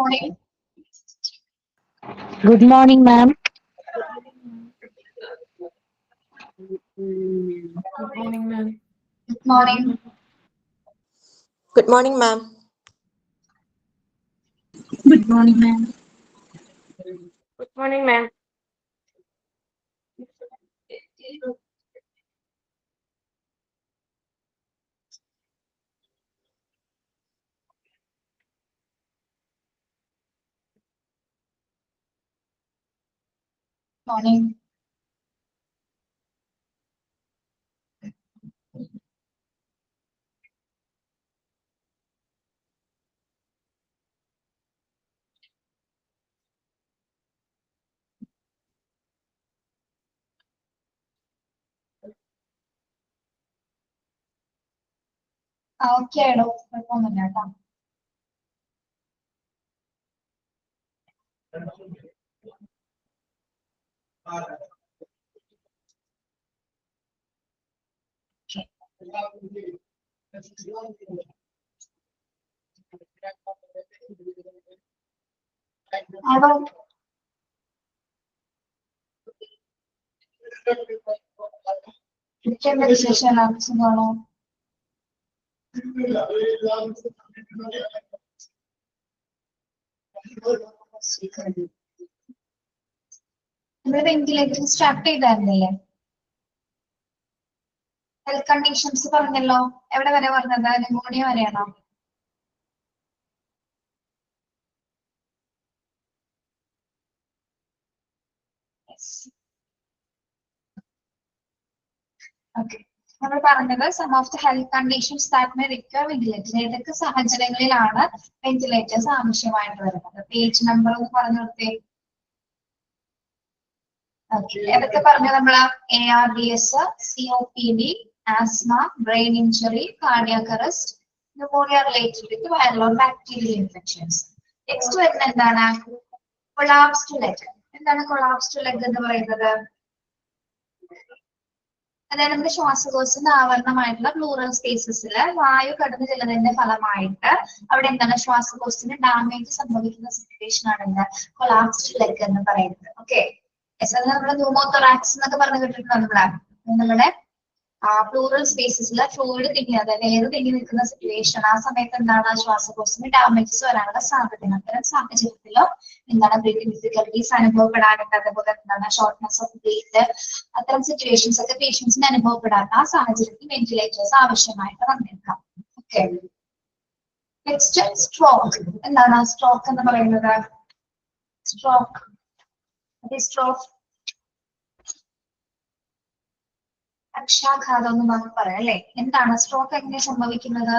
morning. Good morning, ma'am. Good morning, ma'am. Good morning. Good morning, ma'am. Good morning, ma'am. Good morning, ma'am. Morning. Okay ആണോ? കുഴപ്പമൊന്നുമില്ല കേട്ടോ. ആണോ? എന്തൊക്കെയുണ്ട് വിശേഷം? എല്ലാവർക്കും സുഖമാണോ? നമ്മള് വെന്റിലേറ്റർ സ്റ്റാർട്ട് ചെയ്തായിരുന്നില്ലേ? ഹെൽത്ത് കണ്ടീഷൻസ് പറഞ്ഞല്ലോ. എവിടെ വരെ പറഞ്ഞത്? ന്യൂമോണിയ വരെയാണോ? ഓക്കെ. നമ്മൾ പറഞ്ഞത് some of the health conditions that may require ventilator. ഏതൊക്കെ സാഹചര്യങ്ങളിലാണ് വെന്റിലേറ്റേഴ്സ് ആവശ്യമായിട്ട് വരുന്നത്? പേജ് നമ്പർ ഒന്ന് പറഞ്ഞു കൊടുത്തേ. ഓക്കെ. ഏതൊക്കെ പറഞ്ഞു നമ്മള്? ARDS, COPD, asthma, brain injury, cardiac arrest, pneumonia related with viral or bacterial infections. Next വരുന്നത് എന്താണ്? Collapsed leg. എന്താണ് കൊളാപ്സ്ഡ് ലെഗ് എന്ന് പറയുന്നത്? അതായത് നമ്മുടെ ശ്വാസകോശത്തിന്റെ ആവരണമായിട്ടുള്ള പ്ലൂറൽ സ്പേസസിൽ വായു കടന്നു ചെല്ലുന്നതിന്റെ ഫലമായിട്ട് അവിടെ എന്താണ് ശ്വാസകോശത്തിന് ഡാമേജ് സംഭവിക്കുന്ന സിറ്റുവേഷൻ ആണ് കൊളാപ്സ്ഡ് ലെഗ് എന്ന് പറയുന്നത്. ഓക്കെ. നമ്മുടെ ന്യൂമോതൊറാക്സ് എന്നൊക്കെ പറഞ്ഞു കേട്ടിട്ടുണ്ട്. നമ്മുടെ പ്ലൂറൽ സ്പേസസിൽ ഫ്ലൂയിഡ് തിങ്ങി, അതായത് എയർ തിങ്ങി നിൽക്കുന്ന സിറ്റുവേഷൻ. ആ സമയത്ത് എന്താണ് ശ്വാസകോശത്തിന് ഡാമേജസ് വരാനുള്ള സാധ്യത. അത്തരം സാഹചര്യത്തിലോ എന്താണ് ബ്രീത്തിങ് ഡിഫിക്കൽട്ടീസ് അനുഭവപ്പെടാറുണ്ട്. അതുപോലെ എന്താണ് ഷോർട്ട്നെസ് ഓഫ് ബ്രീത്ത്. അത്തരം സിറ്റുവേഷൻസ് ഒക്കെ പേഷ്യൻസിന് അനുഭവപ്പെടാത്ത ആ സാഹചര്യത്തിൽ വെന്റിലേറ്റേഴ്സ് ആവശ്യമായിട്ട് വന്നേക്കാം. ഓക്കെ. Next stroke. എന്താണ് സ്ട്രോക്ക് എന്ന് പറയുന്നത്? സ്ട്രോക്ക് സ്ട്രോക്ക് പക്ഷാഘാതം എന്ന് നമുക്ക് പറയാം അല്ലെ? എന്താണ് സ്ട്രോക്ക് എങ്ങനെ സംഭവിക്കുന്നത്?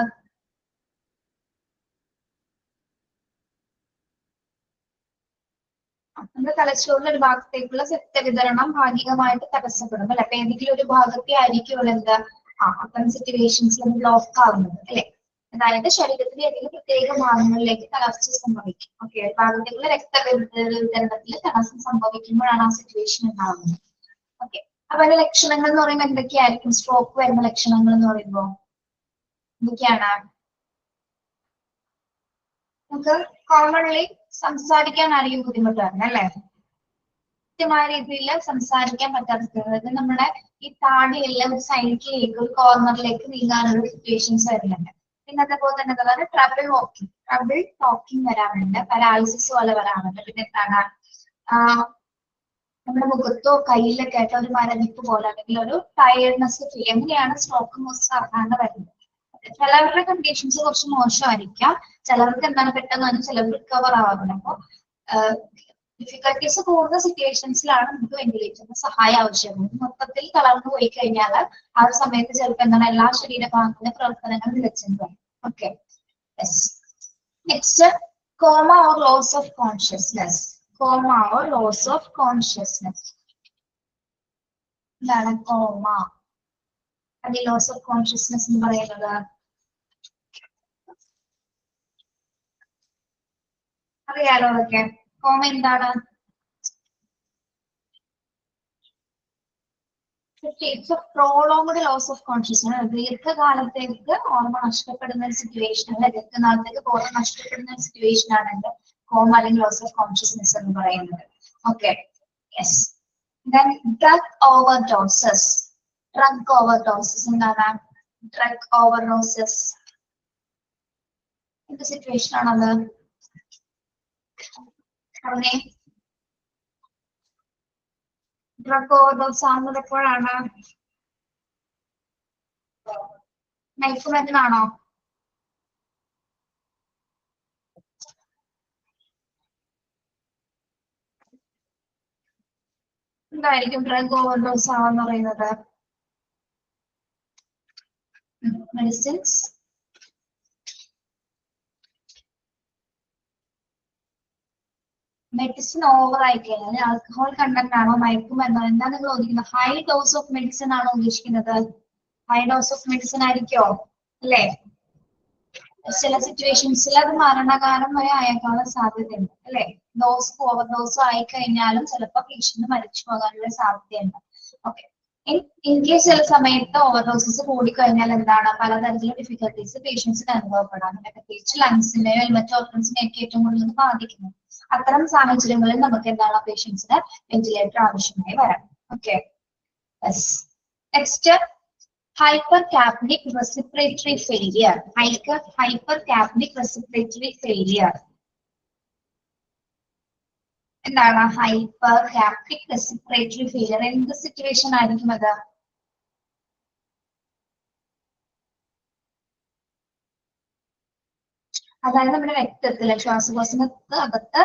നമ്മുടെ തലച്ചോറിന്റെ ഒരു ഭാഗത്തേക്കുള്ള രക്തവിതരണം ഭാഗികമായിട്ട് തടസ്സപ്പെടും അല്ലെ? അപ്പൊ ഏതെങ്കിലും ഒരു ഭാഗത്തെ ആയിരിക്കും എന്ത് അത്തരം സിറ്റുവേഷൻസിൽ ബ്ലോക്ക് ആവുന്നത് അല്ലെ? അതായത് ശരീരത്തിന്റെ ഏതെങ്കിലും പ്രത്യേക ഭാഗങ്ങളിലേക്ക് തളർച്ച സംഭവിക്കും. ഓക്കെ. ഭാഗത്തേക്കുള്ള രക്തവിതരണത്തിൽ തടസ്സം സംഭവിക്കുമ്പോഴാണ് ആ സിറ്റുവേഷൻ ഉണ്ടാവുന്നത്. ഓക്കെ. അപ്പൊ അതിന്റെ ലക്ഷണങ്ങൾ എന്ന് പറയുമ്പോൾ എന്തൊക്കെയായിരിക്കും? സ്ട്രോക്ക് വരുന്ന ലക്ഷണങ്ങൾ എന്ന് പറയുമ്പോൾ എന്തൊക്കെയാണ്? നമുക്ക് കോമൺലി സംസാരിക്കാനായിരിക്കും ബുദ്ധിമുട്ടാണ് അല്ലെ? കൃത്യമായ രീതിയിൽ സംസാരിക്കാൻ പറ്റാത്ത, നമ്മുടെ ഈ താടിയെല്ലാം ഒരു സൈഡിലേക്ക് ഒരു കോർണറിലേക്ക് നീങ്ങാനുള്ള സിറ്റുവേഷൻസ് വരുന്നുണ്ട്. പിന്നെ അതേപോലെ തന്നെ എന്താണ് ട്രബിൾ ടോക്കിംഗ് വരാറുണ്ട്. പാരാലിസിസ് പോലെ വരാറുണ്ട്. പിന്നെ എന്താണ് നമ്മുടെ മുഖത്തോ കയ്യിലൊക്കെ ആയിട്ട് ഒരു മരവിപ്പ് പോലെ അല്ലെങ്കിൽ ഒരു ടയർഡ്നെസ് ഫീൽ. എങ്ങനെയാണ് സ്ട്രോക്ക് മോസ്റ്റ് സാധാരണ വരുന്നത്? ചിലവരുടെ കണ്ടീഷൻസ് കുറച്ച് മോശമായിരിക്കാം. ചിലർക്ക് എന്താണ് പെട്ടെന്ന് തന്നെ ചിലർക്ക് റിക്കവർ ആവാറുണ്ട്. അപ്പോൾ ഡിഫിക്കൽട്ടീസ് കൂടുന്ന സിറ്റുവേഷൻസിലാണ് നമുക്ക് വെന്റിലേറ്ററിന്റെ സഹായം ആവശ്യമാണ്. മൊത്തത്തിൽ തളർന്നു പോയി കഴിഞ്ഞാൽ ആ ഒരു സമയത്ത് ചിലപ്പോൾ എന്താണ് എല്ലാ ശരീരഭാഗത്തിന്റെ പ്രവർത്തനങ്ങൾ നിലച്ചിട്ടുണ്ടാവും. Okay. Next coma or loss of consciousness. Coma or loss of consciousness. എന്താണ് കോമ? അത് ലോസ് ഓഫ് കോൺഷ്യസ്നെസ് എന്ന് പറയുന്നത് അറിയാലോ അതൊക്കെ. കോമ എന്താണ്? Prolonged loss of consciousness. ദീർഘകാലത്തേക്ക് ഓർമ്മ നഷ്ടപ്പെടുന്ന ഒരു സിറ്റുവേഷൻ അല്ലെ? ദീർഘകാലത്തേക്ക് ഓർമ്മ നഷ്ടപ്പെടുന്ന ഒരു സിറ്റുവേഷൻ ആണ് കോമ അല്ലെങ്കിൽ ലോസ് ഓഫ് കോൺഷ്യസ്നെസ് എന്ന് പറയുന്നത്. Okay, yes. Then drug overdoses. Drug overdoses എന്താണ്? ഡ്രഗ് ഓവർഡോസസ് എന്ത് സിറ്റുവേഷൻ ആണത്? പറഞ്ഞേ. ഡ്രഗ് ഓവർഡോസ് ആകുന്നത് എപ്പോഴാണ്? മയക്കുമരുന്നാണോ? എന്തായിരിക്കും ഡ്രഗ് ഓവർഡോസ് ആണെന്ന് പറയുന്നത്? മെഡിസിൻസ്, മെഡിസിൻ ഓവർ ആയി കഴിഞ്ഞാൽ ആൽക്കഹോൾ കണ്ടന്റ് ആണോ മയക്കുമരുന്നോ എന്താ നിങ്ങൾ ഉദ്ദേശിക്കുന്നത്? ഹൈ ഡോസ് ഓഫ് മെഡിസിൻ ആണോ ഉദ്ദേശിക്കുന്നത്? ഹൈ ഡോസ് ഓഫ് മെഡിസിൻ ആയിരിക്കോ? അല്ലേ? ചില സിറ്റുവേഷൻസിൽ അത് മരണകാരം വരെ ആയേക്കാനുള്ള സാധ്യതയുണ്ട് അല്ലെ? ഡോസ് ഓവർ ഡോസ് ആയി കഴിഞ്ഞാലും ചിലപ്പോൾ പേഷ്യന്റ് മരിച്ചു പോകാനുള്ള സാധ്യതയുണ്ട്. ഓക്കെ, ഇൻ കേസ് ചില സമയത്ത് ഓവർഡോസസ് കൂടിക്കഴിഞ്ഞാൽ എന്താണ് പലതരത്തിലുള്ള ഡിഫിക്കൽട്ടീസ് പേഷ്യൻസിന് അനുഭവപ്പെടാം. പ്രത്യേകിച്ച് ലങ്സിനെയോ മറ്റു ഓർഗൻസിനെയോ ഒക്കെ ഏറ്റവും കൂടുതൽ ബാധിക്കുന്നു. അത്തരം സാഹചര്യങ്ങളിൽ നമുക്ക് എന്താണ് പേഷ്യൻസിന് വെന്റിലേറ്റർ ആവശ്യമായി വരാം. Okay, next hypercapnic respiratory failure. Hypercapnic respiratory failure. എന്താണ് hypercapnic respiratory failure? എന്ത് സിറ്റുവേഷൻ ആയിരിക്കും അത്? അതായത് നമ്മുടെ രക്തത്തിലെ ശ്വാസകോശത്തിന് അകത്ത്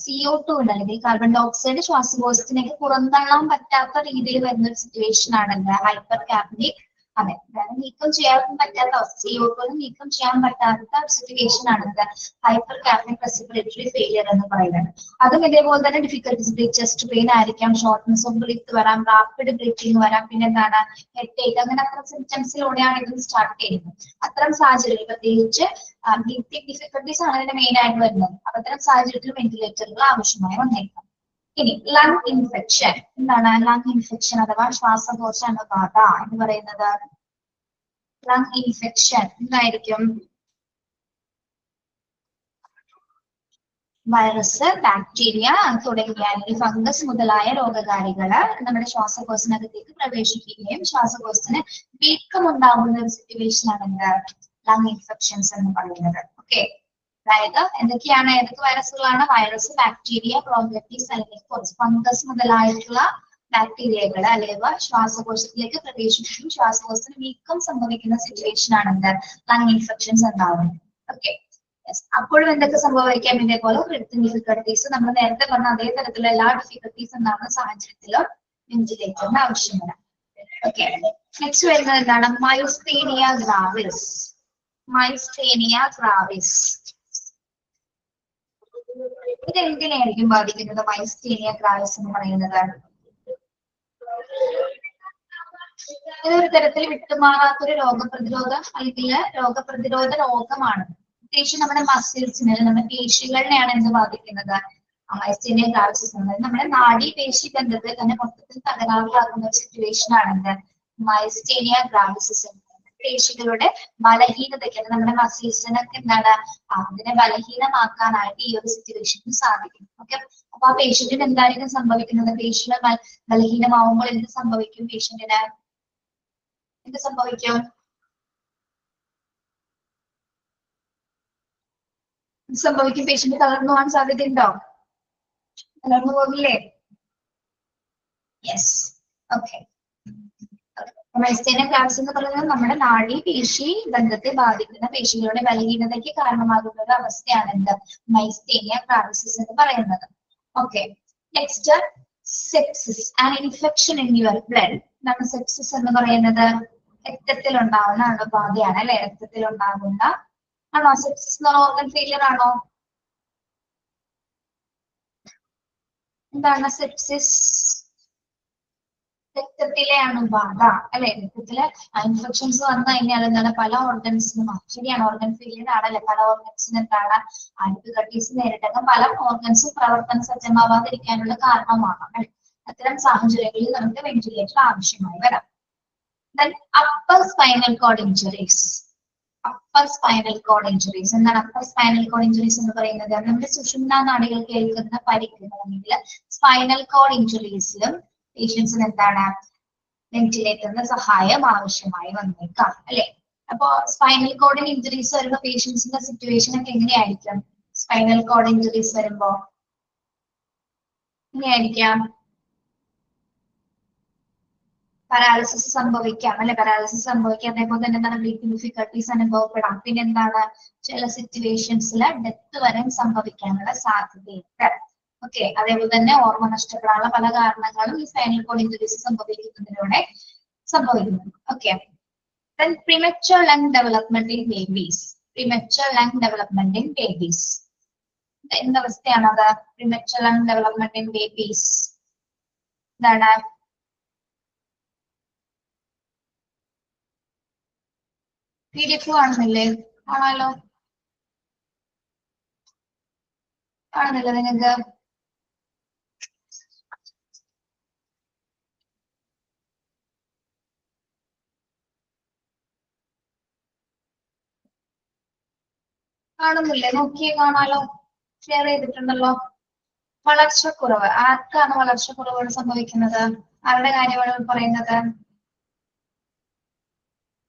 CO2 ഉണ്ട്, അല്ലെങ്കിൽ കാർബൺ ഡൈ ഓക്സൈഡ് ശ്വാസകോശത്തിലേക്ക് പുറന്തള്ളാൻ പറ്റാത്ത രീതിയിൽ വരുന്ന ഒരു സിറ്റുവേഷൻ ആണല്ലോ ഹൈപ്പർകാപ്നിക്. അതെ, അതായത് നീക്കം ചെയ്യാൻ പറ്റാത്ത CO2 നീക്കം ചെയ്യാൻ പറ്റാത്ത സിറ്റുവേഷൻ ആണ് ഹൈപ്പർകാപ്നിക് റെസ്പിറേറ്ററി ഫെയിലിയർ എന്ന് പറയുന്നത്. അതും ഇതേപോലെ തന്നെ ഡിഫിക്കൽട്ടീസ്, ചെസ്റ്റ് പെയിൻ ആയിരിക്കാം, ഷോർട്ട്നെസ് ഓഫ് ബ്രീത്ത് വരാം, റാപ്പിഡ് ബ്രീത്തിങ് വരാം, പിന്നെ എന്താണ് ഹെഡേക്ക്, അങ്ങനെ അത്തരം സിംറ്റംസിലൂടെയാണ് ഇത് സ്റ്റാർട്ട് ചെയ്യുന്നത്. അത്തരം സാഹചര്യത്തിൽ പ്രത്യേകിച്ച് ബ്രീത്തിങ് ഡിഫിക്കൽട്ടീസ് ആണ് ഇതിന്റെ മെയിൻ ആയിട്ട് വരുന്നത്. അപ്പൊ അത്തരം സാഹചര്യത്തിൽ വെന്റിലേറ്ററുകൾ ആവശ്യമായി വന്നേക്കാം. ഇനി ലങ് ഇൻഫെക്ഷൻ. എന്താണ് ലങ് ഇൻഫെക്ഷൻ അഥവാ ശ്വാസകോശ അണുബാധ എന്ന് പറയുന്നത്? ലങ് ഇൻഫെക്ഷൻ എന്തായിരിക്കും? വൈറസ്, ബാക്ടീരിയ തുടങ്ങിയ അല്ലെങ്കിൽ ഫംഗസ് മുതലായ രോഗകാരികള് നമ്മുടെ ശ്വാസകോശത്തിനകത്തേക്ക് പ്രവേശിക്കുകയും ശ്വാസകോശത്തിന് വീക്കം ഉണ്ടാകുന്ന ഒരു സിറ്റുവേഷൻ ആണ് എന്ത് ലങ് ഇൻഫെക്ഷൻസ് എന്ന് പറയുന്നത്. ഓക്കെ, അതായത് എന്തൊക്കെയാണ്, ഏതൊക്കെ വൈറസുകളാണ്? വൈറസ്, ബാക്ടീരിയ, പ്രോഗറ്റീസ് അല്ലെങ്കിൽ ഫംഗസ് മുതലായിട്ടുള്ള ബാക്ടീരിയകൾ അല്ലെങ്കിൽ ശ്വാസകോശത്തിലേക്ക് പ്രവേശിക്കുകയും ശ്വാസകോശത്തിന് വീക്കം സംഭവിക്കുന്ന സിറ്റുവേഷൻ ആണ് എന്ത് ലങ് ഇൻഫെക്ഷൻസ് ഉണ്ടാവുന്നത്. ഓക്കെ, അപ്പോഴും എന്തൊക്കെ സംഭവിക്കാം? ഇതേപോലെ ബ്രീത്തിങ് ഡിഫിക്കൽട്ടീസ്, നമ്മൾ നേരത്തെ പറഞ്ഞ അതേ തരത്തിലുള്ള എല്ലാ ഡിഫിക്കൽട്ടീസ് ഉണ്ടാകുന്ന സാഹചര്യത്തിലും വെന്റിലേറ്ററിന് ആവശ്യം വരാം. ഓക്കെ, നെക്സ്റ്റ് വരുന്നത് എന്താണ്? മയോസ്തേനിയ ഗ്രാവിസ്. മയോസ്തേനിയ ഗ്രാവിസ് ഇത് എങ്ങനെയായിരിക്കും ബാധിക്കുന്നത്? മയോസ്തേനിയ ഗ്രാവിസ് എന്ന് പറയുന്നത് ഇതൊരു തരത്തിൽ വിട്ടുമാറാത്തൊരു രോഗപ്രതിരോധം അല്ലെങ്കിൽ രോഗപ്രതിരോധ രോഗമാണ്. പ്രത്യേകിച്ച് നമ്മുടെ മസിൽസിന്, നമ്മുടെ പേശികളിനെയാണ് എന്ത് ബാധിക്കുന്നത്? മയോസ്തേനിയ ഗ്രാവിസ് എന്നത് നമ്മുടെ നാഡീ പേശി ബന്ധത്തെ തന്നെ മൊത്തത്തിൽ തകരാറിലാക്കുന്ന ഒരു സിറ്റുവേഷൻ ആണെന്ത് മയോസ്തേനിയ ഗ്രാവിസ്. പേശികളുടെ ബലഹീനതയ്ക്ക് നമ്മുടെ മസിൽസിനൊക്കെ എന്താണ് അതിനെ ബലഹീനമാക്കാനായിട്ട് ഈ ഒരു സിറ്റുവേഷന് സാധിക്കും. ഓക്കെ, അപ്പൊ ആ പേഷ്യന്റിന് എന്തായിരിക്കും സംഭവിക്കുന്നത്? പേഷ്യന്റ് ബലഹീനമാവുമ്പോൾ എന്ത് സംഭവിക്കും? പേഷ്യന്റിന് എന്ത് സംഭവിക്കും? സംഭവിക്കും? പേഷ്യന്റ് തളർന്നു പോകാൻ സാധ്യതയുണ്ടോ? തളർന്നു പോകില്ലേ? യെസ്. ഓക്കെ, മയോസ്തേനിയ ഗ്രാവിസ് എന്ന് പറയുന്നത് നമ്മുടെ നാഡീ പേശി ബന്ധത്തെ ബാധിക്കുന്ന പേശികളുടെ ബലഹീനതയ്ക്ക് കാരണമാകുന്ന ഒരു അവസ്ഥയാണ് എന്ത് മയോസ്തേനിയ ഗ്രാവിസ് എന്ന് പറയുന്നത്. Okay, next sepsis, an infection in your blood. എന്താണ് സെപ്സിസ് എന്ന് പറയുന്നത്? രക്തത്തിൽ ഉണ്ടാകുന്ന അണുബാധയാണ് അല്ലെ? രക്തത്തിൽ ഉണ്ടാകുന്ന ആണോ സെപ്സിസ് എന്ന് ഓർഗൻ ഫെയിലിയർ ആണോ? എന്താണ് സെപ്സിസ്? രക്തത്തിലെ അണുബാധ അല്ലെ? രക്തത്തിലെ ഇൻഫെക്ഷൻസ് വന്നു കഴിഞ്ഞാൽ എന്താണ് പല ഓർഗൻസിനും, ശരിയാണ് ഓർഗൻ ഫെയിലിയർ ആണല്ലേ, പല ഓർഗൻസിനും എന്താണ് ഡിഫിക്കൽട്ടീസ് നേരിട്ടേക്കാം, പല ഓർഗൻസും പ്രവർത്തന സജ്ജമാവാതിരിക്കാനുള്ള കാരണമാണ്. അത്തരം സാഹചര്യങ്ങളിൽ നമുക്ക് വെന്റിലേറ്റർ ആവശ്യമായി വരാം. Then upper spinal cord injuries. Upper spinal cord injuries. എന്താണ് അപ്പർ സ്പൈനൽ കോഡ് ഇഞ്ചുറീസ് എന്ന് പറയുന്നത്? നമ്മുടെ സുഷുമ്നാ നാഡികൾ കേൾക്കുന്ന പരിക്കുകൾ അല്ലെങ്കിൽ സ്പൈനൽ കോഡ് ഇഞ്ചുറീസിലും പേഷ്യൻസിന് എന്താണ് വെന്റിലേറ്ററിന്റെ സഹായം ആവശ്യമായി വന്നേക്കാം അല്ലെ. അപ്പോ സ്പൈനൽ കോഡിന് ഇഞ്ചുറീസ് വരുമ്പോ പേഷ്യൻസിന്റെ സിറ്റുവേഷൻ ഒക്കെ എങ്ങനെയായിരിക്കും? സ്പൈനൽ കോഡ് ഇഞ്ചുറീസ് വരുമ്പോ എങ്ങനെയായിരിക്കാം? പാരാലിസിസ് സംഭവിക്കാം അല്ലെ, പാരാലിസിസ് സംഭവിക്കാം. അതേപോലെ തന്നെ എന്താണ് ബ്രീത്തിങ് ഡിഫിക്കൽട്ടീസ് അനുഭവപ്പെടാം. പിന്നെ എന്താണ് ചില സിറ്റുവേഷൻസിൽ ഡെത്ത് വരെ സംഭവിക്കാനുള്ള സാധ്യതയുണ്ട്. ഓക്കെ, അതേപോലെ തന്നെ ഓർമ്മ നഷ്ടപ്പെടാനുള്ള പല കാരണങ്ങളും ഈ സ്പൈനൽ കോഡ് ഇഞ്ചുറീസ് സംഭവിക്കുന്നതിലൂടെ സംഭവിക്കുന്നു. Okay, then premature lung development in babies. Premature lung development in babies. എന്ത് അവസ്ഥയാണത്? premature lung development in babies എന്താണ്? PDF കാണുന്നില്ലേ? കാണാലോ, കാണുന്നില്ല നിങ്ങൾക്ക്? കാണുന്നില്ലേ? നോക്കിയേ, കാണാലോ, ഷെയർ ചെയ്തിട്ടുണ്ടല്ലോ. വളർച്ചക്കുറവ്. ആർക്കാണ് വളർച്ചക്കുറവ് സംഭവിക്കുന്നത്? ആരുടെ കാര്യമാണ് പറയുന്നത്?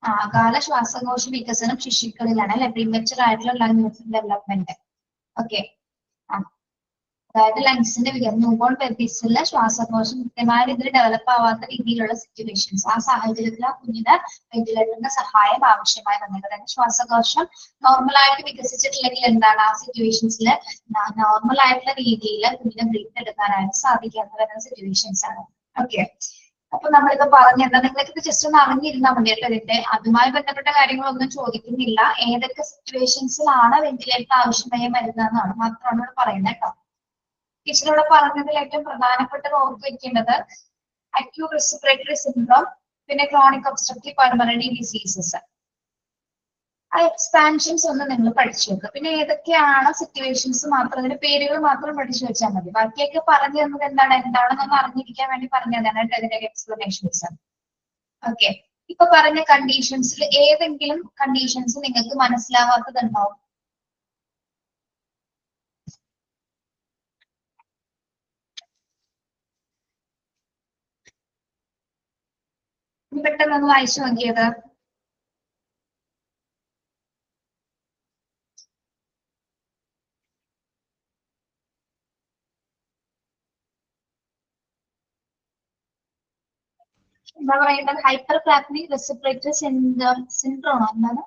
അകാല ശ്വാസകോശ വികസനം ശിശുക്കളിലാണ് അല്ലെ, പ്രീമച്ചുർ ആയിട്ടുള്ള ലങ് ഡെവലപ്മെന്റ്. ഓക്കെ, അതായത് ലങ്സിന്റെ ന്യൂബോൺ ബേബീസിലെ ശ്വാസകോശം കൃത്യമായ രീതിയിൽ ഡെവലപ്പ് ആവാത്ത രീതിയിലുള്ള സിറ്റുവേഷൻസ്, ആ സാഹചര്യത്തിൽ ആ കുഞ്ഞിന് വെന്റിലേറ്ററിന്റെ സഹായം ആവശ്യമായി വന്നത്. അതായത് ശ്വാസകോശം നോർമലായിട്ട് വികസിച്ചിട്ടില്ലെങ്കിൽ എന്താണ് ആ സിറ്റുവേഷൻസിൽ നോർമൽ ആയിട്ടുള്ള രീതിയിൽ കുഞ്ഞിനെ ബ്രീത്ത് എടുക്കാനായിട്ട് സാധിക്കാത്ത വരുന്ന സിറ്റുവേഷൻസ് ആണ്. ഓക്കെ, അപ്പൊ നമ്മളിത് പറഞ്ഞെന്താ, നിങ്ങൾക്ക് ഇത് ജസ്റ്റ് ഒന്ന് അറിഞ്ഞിരുന്നാൽ മതി കേട്ടോ. ഇതിന്റെ അതുമായി ബന്ധപ്പെട്ട കാര്യങ്ങളൊന്നും ചോദിക്കുന്നില്ല. ഏതൊക്കെ സിറ്റുവേഷൻസിലാണ് വെന്റിലേറ്റർ ആവശ്യമായി വരുന്നതെന്നാണ് മാത്രമാണ് ഇവിടെ പറയുന്നത് കേട്ടോ. ടീച്ചറിവിടെ പറഞ്ഞതിൽ ഏറ്റവും പ്രധാനപ്പെട്ടത് ഓർത്ത് വെക്കേണ്ടത് അക്യൂട്ട് റെസ്പിറേറ്ററി സിൻഡ്രോം, പിന്നെ ക്രോണിക് ഒബ്സ്ട്രക്റ്റീവ് പൾമണറി ഡിസീസസ്. ആ എക്സ്പാൻഷൻസ് ഒന്ന് നിങ്ങൾ പഠിച്ചു വെക്കുക. പിന്നെ ഏതൊക്കെയാണ് സിറ്റുവേഷൻസ് മാത്രം, അതിന്റെ പേരുകൾ മാത്രം പഠിച്ചു വെച്ചാൽ മതി. ബാക്കിയൊക്കെ പറഞ്ഞു തന്നത് എന്താണെന്നൊന്ന് അറിഞ്ഞിരിക്കാൻ വേണ്ടി പറഞ്ഞതാണ് കേട്ടോ ഇതിന്റെ എക്സ്പ്ലനേഷൻസ്. ഓക്കെ, ഇപ്പൊ പറഞ്ഞ കണ്ടീഷൻസിൽ ഏതെങ്കിലും കണ്ടീഷൻസ് നിങ്ങൾക്ക് മനസ്സിലാവാത്തതുണ്ടോ? പെട്ടെന്ന് വായിച്ചു നോക്കിയത്. എന്താ പറയുന്നത്? ഹൈപ്പർ കാപ്നിക് റെസ്പിറേറ്ററി സിൻഡ്രോം എന്താണ്?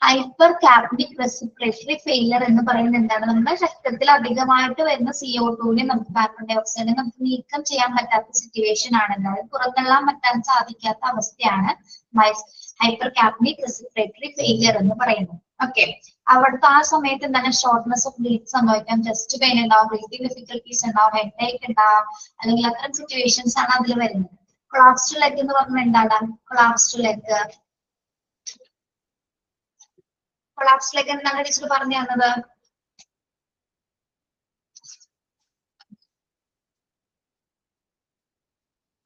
ഹൈപ്പർ കാപ്നിക് റെസ്പിറേറ്ററി ഫെയിലർ എന്ന് പറയുന്നത് എന്താണ്? നമ്മുടെ ശരീരത്തിൽ അധികമായിട്ട് വരുന്ന CO2 നമുക്ക് കാർബൺ ഡൈ ഓക്സൈഡിനെ നമുക്ക് നീക്കം ചെയ്യാൻ പറ്റാത്ത സിറ്റുവേഷൻ ആണ്. അതായത് പുറന്തള്ളാൻ പറ്റാൻ സാധിക്കാത്ത അവസ്ഥയാണ് ഹൈപ്പർ കാപ്നിക് റെസ്പിറേറ്ററി ഫെയിലിയർ എന്ന് പറയുന്നത്. ഓക്കെ, അവിടുത്തെ ആ സമയത്ത് എന്താണ് ഷോർട്ട്നെസ് ഓഫ് ബ്രീത്ത് സംഭവിക്കാം, ചെസ്റ്റ് പെയിൻ ഉണ്ടാവും, ബ്രീത്തിങ് ഡിഫിക്കൽട്ടീസ് ഉണ്ടാവും, ഹെഡേക്ക് ഉണ്ടാവും, അല്ലെങ്കിൽ അത്തരം സിറ്റുവേഷൻസ് ആണ് അതിൽ വരുന്നത്. കൊളാപ്സ്ഡ് ലെഗ് എന്ന് പറഞ്ഞാൽ എന്താണ്? കൊളാപ്സ്ഡ് ലെഗ് എന്താണ് ടീച്ചർ പറഞ്ഞു തന്നത്?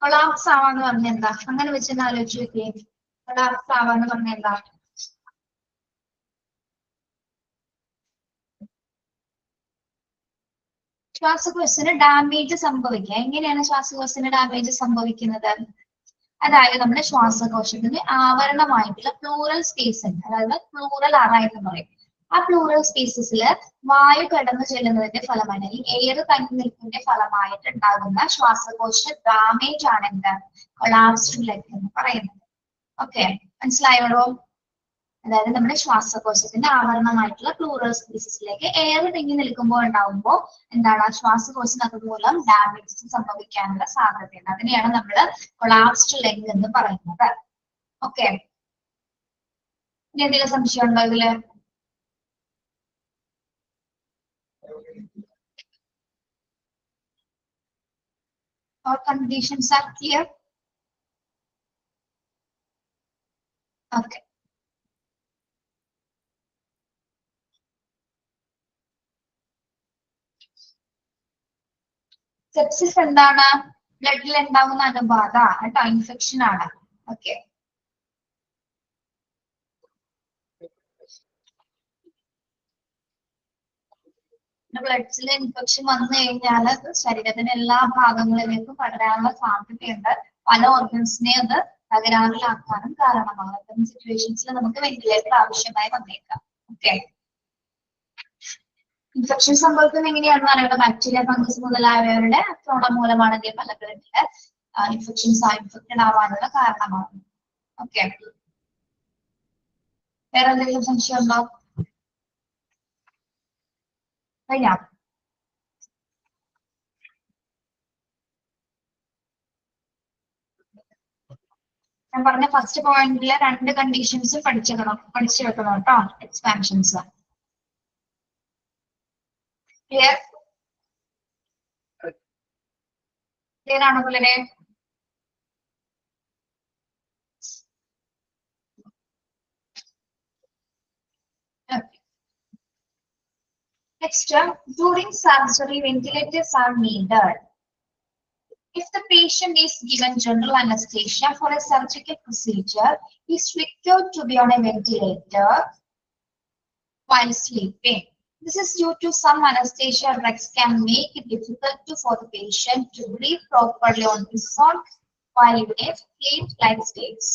കൊളാപ്സ് ആവാന്ന് പറഞ്ഞ എന്താ? അങ്ങനെ വെച്ചെന്ന് ആലോചിച്ച് നോക്കിയേ. കൊളാപ്സ് ആവാന്ന് പറഞ്ഞ എന്താ? ശ്വാസകോശത്തിന് ഡാമേജ് സംഭവിക്കുക. എങ്ങനെയാണ് ശ്വാസകോശത്തിന് ഡാമേജ് സംഭവിക്കുന്നത്? അതായത് നമ്മുടെ ശ്വാസകോശത്തിന്റെ ആവരണമായിട്ടുള്ള പ്ലൂറൽ സ്പേസ് ഉണ്ട്, അതായത് പ്ലൂറൽ അറ എന്ന് പറയും. ആ പ്ലൂറൽ സ്പേസസിൽ വായു കടന്നു ചെല്ലുന്നതിന്റെ ഫലമായി അല്ലെങ്കിൽ എയർ തങ്ങി നിൽക്കുന്നതിന്റെ ഫലമായിട്ട് ഉണ്ടാകുന്ന ശ്വാസകോശ ഡാമേജ് ആണ് എന്ത്? കൊളാപ്സ്ഡ് ലെഗ് എന്ന് പറയുന്നത്. ഓക്കെ, മനസ്സിലായോളൂ? അതായത് നമ്മുടെ ശ്വാസകോശത്തിന്റെ ആവരണമായിട്ടുള്ള പ്ലൂറൽ സ്പേസസിലേക്ക് എയർ തിങ്ങി നിൽക്കുമ്പോൾ ഉണ്ടാവുമ്പോൾ എന്താണ്? ആ ശ്വാസകോശം മൂലം ഡാമേജ് സംഭവിക്കാനുള്ള സാധ്യതയുണ്ട്. അതിനെയാണ് നമ്മൾ കൊളാപ്സ്ഡ് ലെഗ് എന്ന് പറയുന്നത്. ഓക്കെ, ഇനി എന്തെങ്കിലും സംശയം ഉണ്ടോ ഇതില്? All conditions are clear? Okay. Sepsis എന്താണ്? ബ്ലഡിൽ ഉണ്ടാകുന്ന അണുബാധ കേട്ടോ, ഇൻഫെക്ഷൻ ആണ്. ഓക്കെ, ബ്ലഡ്സിൽ ഇൻഫെക്ഷൻ വന്നു കഴിഞ്ഞാൽ ശരീരത്തിന്റെ എല്ലാ ഭാഗങ്ങളിലേക്കും പടരാനുള്ള സാധ്യതയുണ്ട്. പല ഓർഗൻസിനെ അത് തകരാറിലാക്കാനും കാരണമാകും. അത്തരം സിറ്റുവേഷൻസിൽ നമുക്ക് വെന്റിലേറ്റർ ആവശ്യമായി വന്നേക്കാം. ഓക്കെ, ഇൻഫെക്ഷൻ സംഭവിക്കുന്നത് എങ്ങനെയാണെന്ന് അറിയുന്നത് ബാക്ടീരിയ, ഫംഗസ് മുതലായവരുടെ ആക്രമണം മൂലമാണെങ്കിൽ പല ബ്ലഡില് ഇൻഫെക്റ്റഡ് ആവാനുള്ള കാരണമാകും. ഓക്കെ, വേറെ എന്തെങ്കിലും സംശയം ഉണ്ടോ? കഴിഞ്ഞോ? ഞാൻ പറഞ്ഞ ഫസ്റ്റ് പോയിന്റിലെ 2 കണ്ടീഷൻസ് പഠിച്ചു വെക്കണം കേട്ടോ. എക്സ്പാൻഷൻസ് ക്ലിയർ ആണോ പിള്ളേരെ? Next, during surgery, ventilators are needed. If the patient is given general anesthesia for a surgical procedure, he is required to be on a ventilator while sleeping. This is due to some anesthesia drugs can make it difficult for the patient to breathe properly on his own while in a sleep-like state.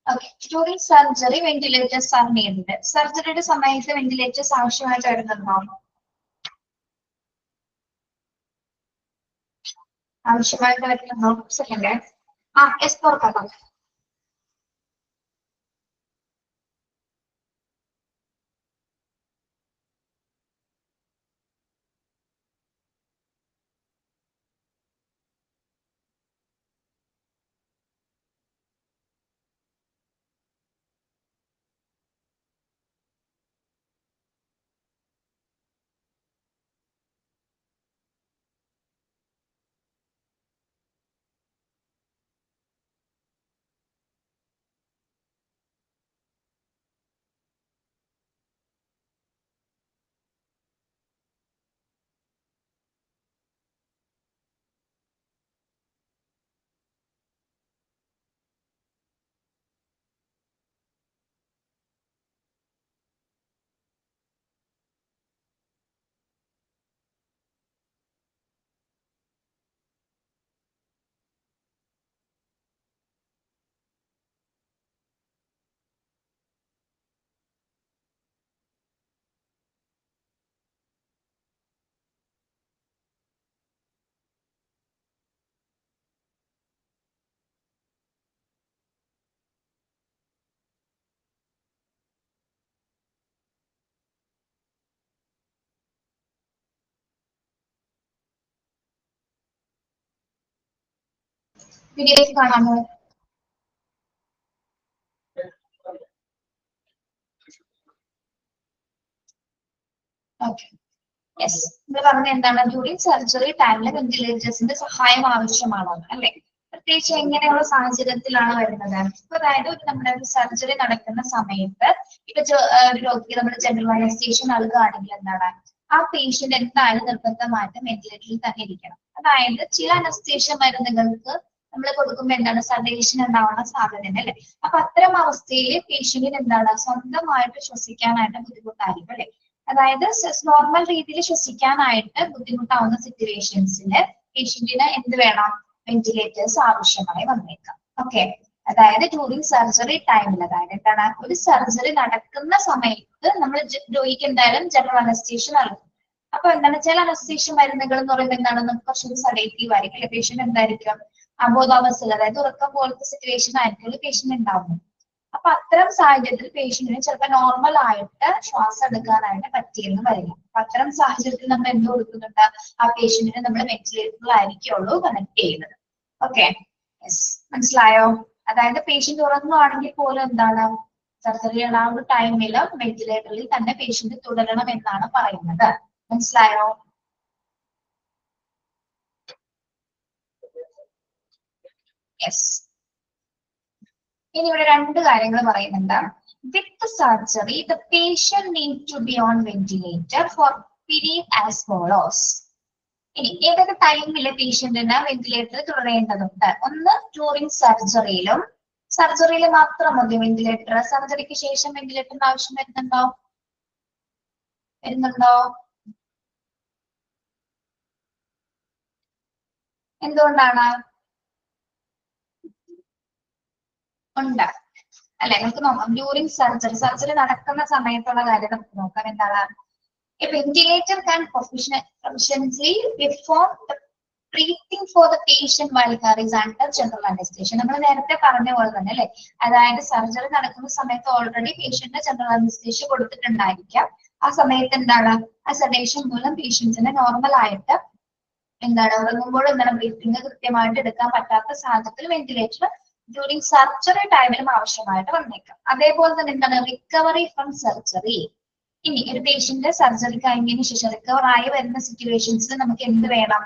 Okay, during surgery, ventilators are needed. സർജറിയുടെ സമയത്ത് ventilators ആവശ്യമായിട്ട് വരുന്നുണ്ടോ? ആവശ്യമായിട്ട് വരുന്നുണ്ടോ? Second S തുറക്കാം. വീഡിയോയിലേക്ക് കാണാമോ? Okay, yes, നമ്മൾ പറഞ്ഞ എന്താണ്? ഡ്യൂറിങ് സർജറി ടൈമിൽ വെന്റിലേറ്റേഴ്സിന്റെ സഹായം ആവശ്യമാണ് അല്ലെ? പ്രത്യേകിച്ച് എങ്ങനെയുള്ള സാഹചര്യത്തിലാണ് വരുന്നത്? അതായത് നമ്മുടെ ഒരു സർജറി നടക്കുന്ന സമയത്ത് ഇപ്പൊ ഒരു രോഗിക്ക് നമ്മൾ ജനറൽ അനസ്തേഷ്യ നൽകുകയാണെങ്കിൽ എന്താണ്, ആ പേഷ്യന്റ് എന്തായാലും നിർബന്ധമായിട്ടും വെന്റിലേറ്ററിൽ തന്നെ ഇരിക്കണം. അതായത് ചില അനസ്തേഷ്യ മരുന്നുകൾക്ക് നമ്മൾ കൊടുക്കുമ്പോൾ എന്താണ്, സഡേഷൻ ഉണ്ടാവാനുള്ള സാധ്യതയുണ്ട് അല്ലെ? അപ്പൊ അത്തരം അവസ്ഥയിൽ പേഷ്യന്റിന് എന്താണ്, സ്വന്തമായിട്ട് ശ്വസിക്കാനായിട്ട് ബുദ്ധിമുട്ടായിരിക്കും അല്ലെ? അതായത് നോർമൽ രീതിയിൽ ശ്വസിക്കാനായിട്ട് ബുദ്ധിമുട്ടാവുന്ന സിറ്റുവേഷൻസിൽ പേഷ്യന്റിന് എന്ത് വേണം, വെന്റിലേറ്റേഴ്സ് ആവശ്യമായി വന്നേക്കാം. ഓക്കെ, അതായത് ഡ്യൂറിങ് സർജറി ടൈമിൽ, അതായത് എന്താണ്, ഒരു സർജറി നടക്കുന്ന സമയത്ത് നമ്മൾ രോഗിക്ക് എന്തായാലും ജനറൽ അനസ്തേഷ്യ നൽകും. അപ്പൊ എന്താണ്, ചില അനസ്തേഷ്യ മരുന്നുകൾ എന്ന് പറയുന്നത് എന്താണ്, നമുക്ക് കുറച്ചുകൂടി സഡേറ്റീവ് ആയിരിക്കും. പേഷ്യന്റ് എന്തായിരിക്കും, അബോധാവസ്ഥയിൽ, അതായത് ഉറക്കം പോലത്തെ സിറ്റുവേഷൻ ആയിരിക്കും പേഷ്യന്റ് ഉണ്ടാവുന്നത്. അപ്പൊ അത്തരം സാഹചര്യത്തിൽ പേഷ്യന്റിന് ചിലപ്പോൾ നോർമൽ ആയിട്ട് ശ്വാസം എടുക്കാനായിട്ട് പറ്റിയെന്ന് വരില്ല. അപ്പൊ അത്തരം സാഹചര്യത്തിൽ നമ്മൾ എന്ത് കൊടുക്കുന്നുണ്ട്, ആ പേഷ്യന്റിനെ നമ്മൾ വെന്റിലേറ്ററിലായിരിക്കുള്ളൂ കണക്ട് ചെയ്യുന്നത്. ഓക്കെ, യെസ്, മനസ്സിലായോ? അതായത് പേഷ്യന്റ് ഉറങ്ങുവാണെങ്കിൽ പോലും എന്താണ്, സർജറിയുടെ ആ ഒരു ടൈമിൽ വെന്റിലേറ്ററിൽ തന്നെ പേഷ്യന്റ് തുടരണം എന്നാണ് പറയുന്നത്. മനസ്സിലായോ? യെസ്. ഇനി ഇവിടെ 2 കാര്യങ്ങൾ പറയുന്നുണ്ട്. With surgery the patient need to be on ventilator for period as follows. ഇനി ഏതൊക്കെ ടൈമില് പേഷ്യന്റിന് വെന്റിലേറ്റർ തുടരേണ്ടതുണ്ട്? ഒന്ന് ഡ്യൂറിങ് സർജറിയിലും സർജറിയിൽ മാത്രം മതി വെന്റിലേറ്റർ? സർജറിക്ക് ശേഷം വെന്റിലേറ്ററിന്റെ ആവശ്യം വരുന്നുണ്ടോ? എന്തുകൊണ്ടാണ്? ഉണ്ട് അല്ലെ? നമുക്ക് നോക്കാം. ഡ്യൂറിങ് സർജറി നടക്കുന്ന സമയത്തുള്ള കാര്യം നമുക്ക് നോക്കാം. എന്താണ്? A ventilator can proficiently perform the breathing for the patient while carries under general anesthesia. നമ്മൾ നേരത്തെ പറഞ്ഞ പോലെ തന്നെ അല്ലെ, അതായത് സർജറി നടക്കുന്ന സമയത്ത് ഓൾറെഡി പേഷ്യന്റിന് ജനറൽ അനസ്തേഷ്യ കൊടുത്തിട്ടുണ്ടായിരിക്കാം. ആ സമയത്ത് എന്താണ്, ആ സെഡേഷൻ മൂലം പേഷ്യൻസിന് നോർമൽ ആയിട്ട് എന്താണ് ഉറങ്ങുമ്പോൾ എന്താണ് ബ്രീത്തിങ് കൃത്യമായിട്ട് എടുക്കാൻ പറ്റാത്ത സാഹചര്യത്തിൽ വെന്റിലേറ്റർ ഡ്യൂറിങ് സർജറി ടൈമിലും ആവശ്യമായിട്ട് വന്നേക്കാം. അതേപോലെ തന്നെ എന്താണ് റിക്കവറി ഫ്രം സർജറി. ഇനി ഒരു പേഷ്യന്റ് സർജറി കഴിഞ്ഞതിന് ശേഷം റിക്കവർ ആയി വരുന്ന സിറ്റുവേഷൻസിൽ നമുക്ക് എന്ത് വേണം?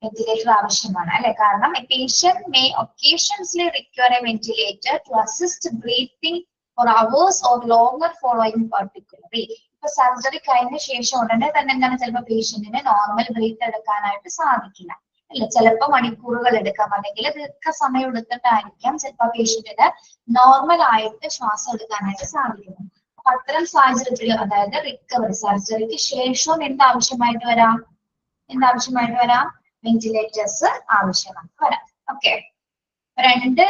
വെന്റിലേറ്റർ ആവശ്യമാണ് അല്ലെ? കാരണം a patient may occasionally require a ventilator to assist breathing for hours or longer following particularly. ഇപ്പൊ സർജറി കഴിഞ്ഞ ശേഷം ഉടനെ തന്നെ എന്താണ് ചിലപ്പോൾ പേഷ്യന്റിന് നോർമൽ ബ്രീത്ത് എടുക്കാനായിട്ട് സാധിക്കില്ല അല്ലെ? ചിലപ്പോൾ മണിക്കൂറുകൾ എടുക്കാം, അല്ലെങ്കിൽ ദീർഘസമയം എടുത്തിട്ടായിരിക്കാം ചിലപ്പോൾ പേഷ്യന്റിന് നോർമൽ ആയിട്ട് ശ്വാസം എടുക്കാനായിട്ട് സാധിക്കുന്നത്. അപ്പൊ അത്തരം സാഹചര്യത്തിൽ അതായത് റിക്കവറി സർജറിക്ക് ശേഷം എന്താവശ്യമായിട്ട് വരാം? വെന്റിലേറ്റേഴ്സ് ആവശ്യമായിട്ട് വരാം. ഓക്കെ, രണ്ട്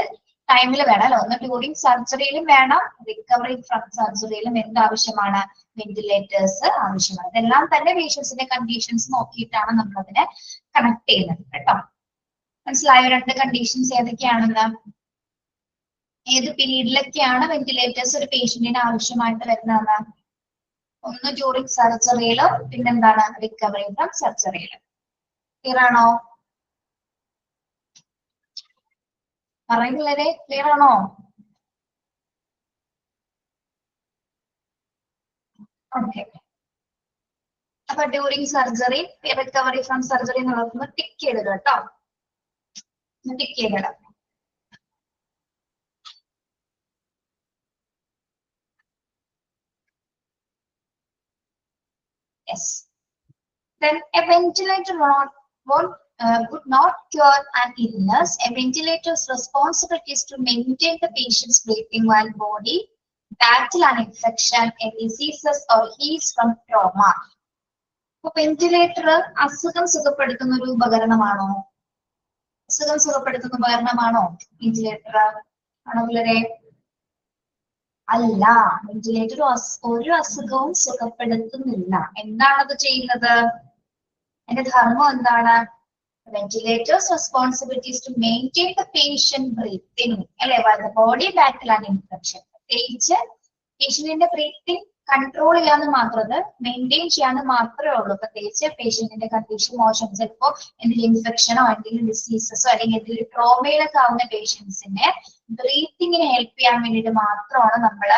ടൈമിൽ വേണം അല്ലെ? ഒന്ന് ഡ്യൂറിങ് സർജറിയിലും വേണം, റിക്കവറി ഫ്രം സർജറിയിലും എന്താവശ്യമാണ്? വെന്റിലേറ്റേഴ്സ് ആവശ്യമാണ്. ഇതെല്ലാം തന്നെ പേഷ്യൻസിന്റെ കണ്ടീഷൻസ് നോക്കിയിട്ടാണ് നമ്മൾ അതിനെ കണക്ട് ചെയ്യുന്നത് കേട്ടോ. മനസ്സിലായോ രണ്ട് കണ്ടീഷൻസ് ഏതൊക്കെയാണെന്ന്? ഏത് പീരീഡിലൊക്കെയാണ് വെന്റിലേറ്റേഴ്സ് ഒരു പേഷ്യന്റിന് ആവശ്യമായിട്ട് വരുന്നതെന്ന്? ഒന്ന് ഡ്യൂറിങ് സർജറിയിലും പിന്നെന്താണ് റിക്കവറി ഫ്രം സർജറിയിലും. ക്ലിയർ ആണോ? പറയുന്നില്ലേ? ക്ലിയർ ആണോ? ഓക്കെ, അപ്പൊ during surgery, recovery from surgery എന്നുള്ളത് ടിക്ക് ചെയ്തിടുക കേട്ടോ. ടിക്ക് ചെയ്തിടാം. Yes. Then a ventilator would not cure an illness. A ventilator's responsibility is to maintain the patient's breathing while body battle an infection, a diseases or heals from trauma. അപ്പൊ ventilator അസുഖം സുഖപ്പെടുത്തുന്ന ഒരു ഉപകരണമാണോ? Ventilator ആണോ പിള്ളേരെ? അല്ല, ventilator ഒരു അസുഖവും സുഖപ്പെടുത്തുന്നില്ല. എന്താണത് ചെയ്യുന്നത്? അതിന്റെ ധർമ്മം എന്താണ്? Ventilator's responsibility is to maintain the patient breathing അല്ലെ? while the body battle an infection. പ്രത്യേകിച്ച് പേഷ്യന്റിന്റെ ബ്രീത്തിങ് കൺട്രോൾ ചെയ്യാന്ന് മാത്രം, മെയിൻറ്റെയിൻ ചെയ്യാന്ന് മാത്രമേ ഉള്ളൂ. പ്രത്യേകിച്ച് പേഷ്യന്റിന്റെ കണ്ടീഷൻ മോശം, ചിലപ്പോ എന്തെങ്കിലും ഇൻഫെക്ഷനോ എന്തെങ്കിലും ഡിസീസസോ അല്ലെങ്കിൽ എന്തെങ്കിലും ട്രോമയിലൊക്കെ ആവുന്ന പേഷ്യൻസിനെ ബ്രീത്തിങ്ങിന് ഹെൽപ്പ് ചെയ്യാൻ വേണ്ടിയിട്ട് മാത്രമാണ് നമ്മൾ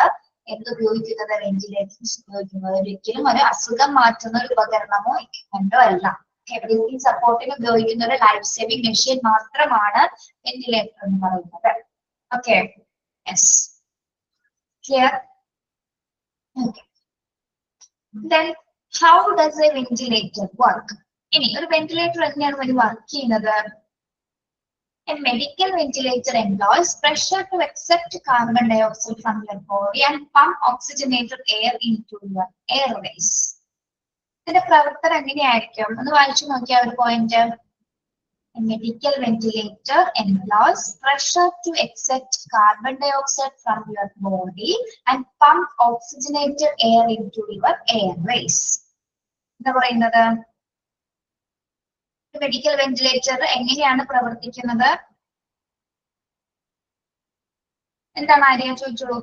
എന്ത് ഉപയോഗിക്കുന്നത്? വെന്റിലേറ്റേഴ്സ് ഉപയോഗിക്കുന്നത്. ഒരിക്കലും ഒരു അസുഖം മാറ്റുന്ന ഒരു ഉപകരണമോ എക്യുപ്മെന്റോ അല്ല. ബ്രീത്തിങ് സപ്പോർട്ടിന് ഉപയോഗിക്കുന്ന ഒരു ലൈഫ് സേവിംഗ് മെഷീൻ മാത്രമാണ് വെന്റിലേറ്റർ എന്ന് പറയുന്നത്. Okay, yes, clear? Okay. Then how does a ventilator work? ഇനി ഒരു വെന്റിലേറ്റർ എങ്ങനെയാണ് വർക്ക് ചെയ്യുന്നത്? A medical ventilator employs pressure to accept carbon dioxide from your body and pump oxygenated air into your airways. ഇതിന്റെ പ്രവർത്തനം എങ്ങനെയായിരിക്കും? ഒന്ന് വായിച്ചു നോക്കിയ ഒരു point. A medical ventilator employs pressure to accept carbon dioxide from your body and pump oxygenated air into your airways. എന്താ പറയുന്നത്? Medical ventilator എങ്ങനെയാണ് പ്രവർത്തിക്കുന്നത്? എന്താണ് ആര്യ? ചോദിച്ചോളൂ.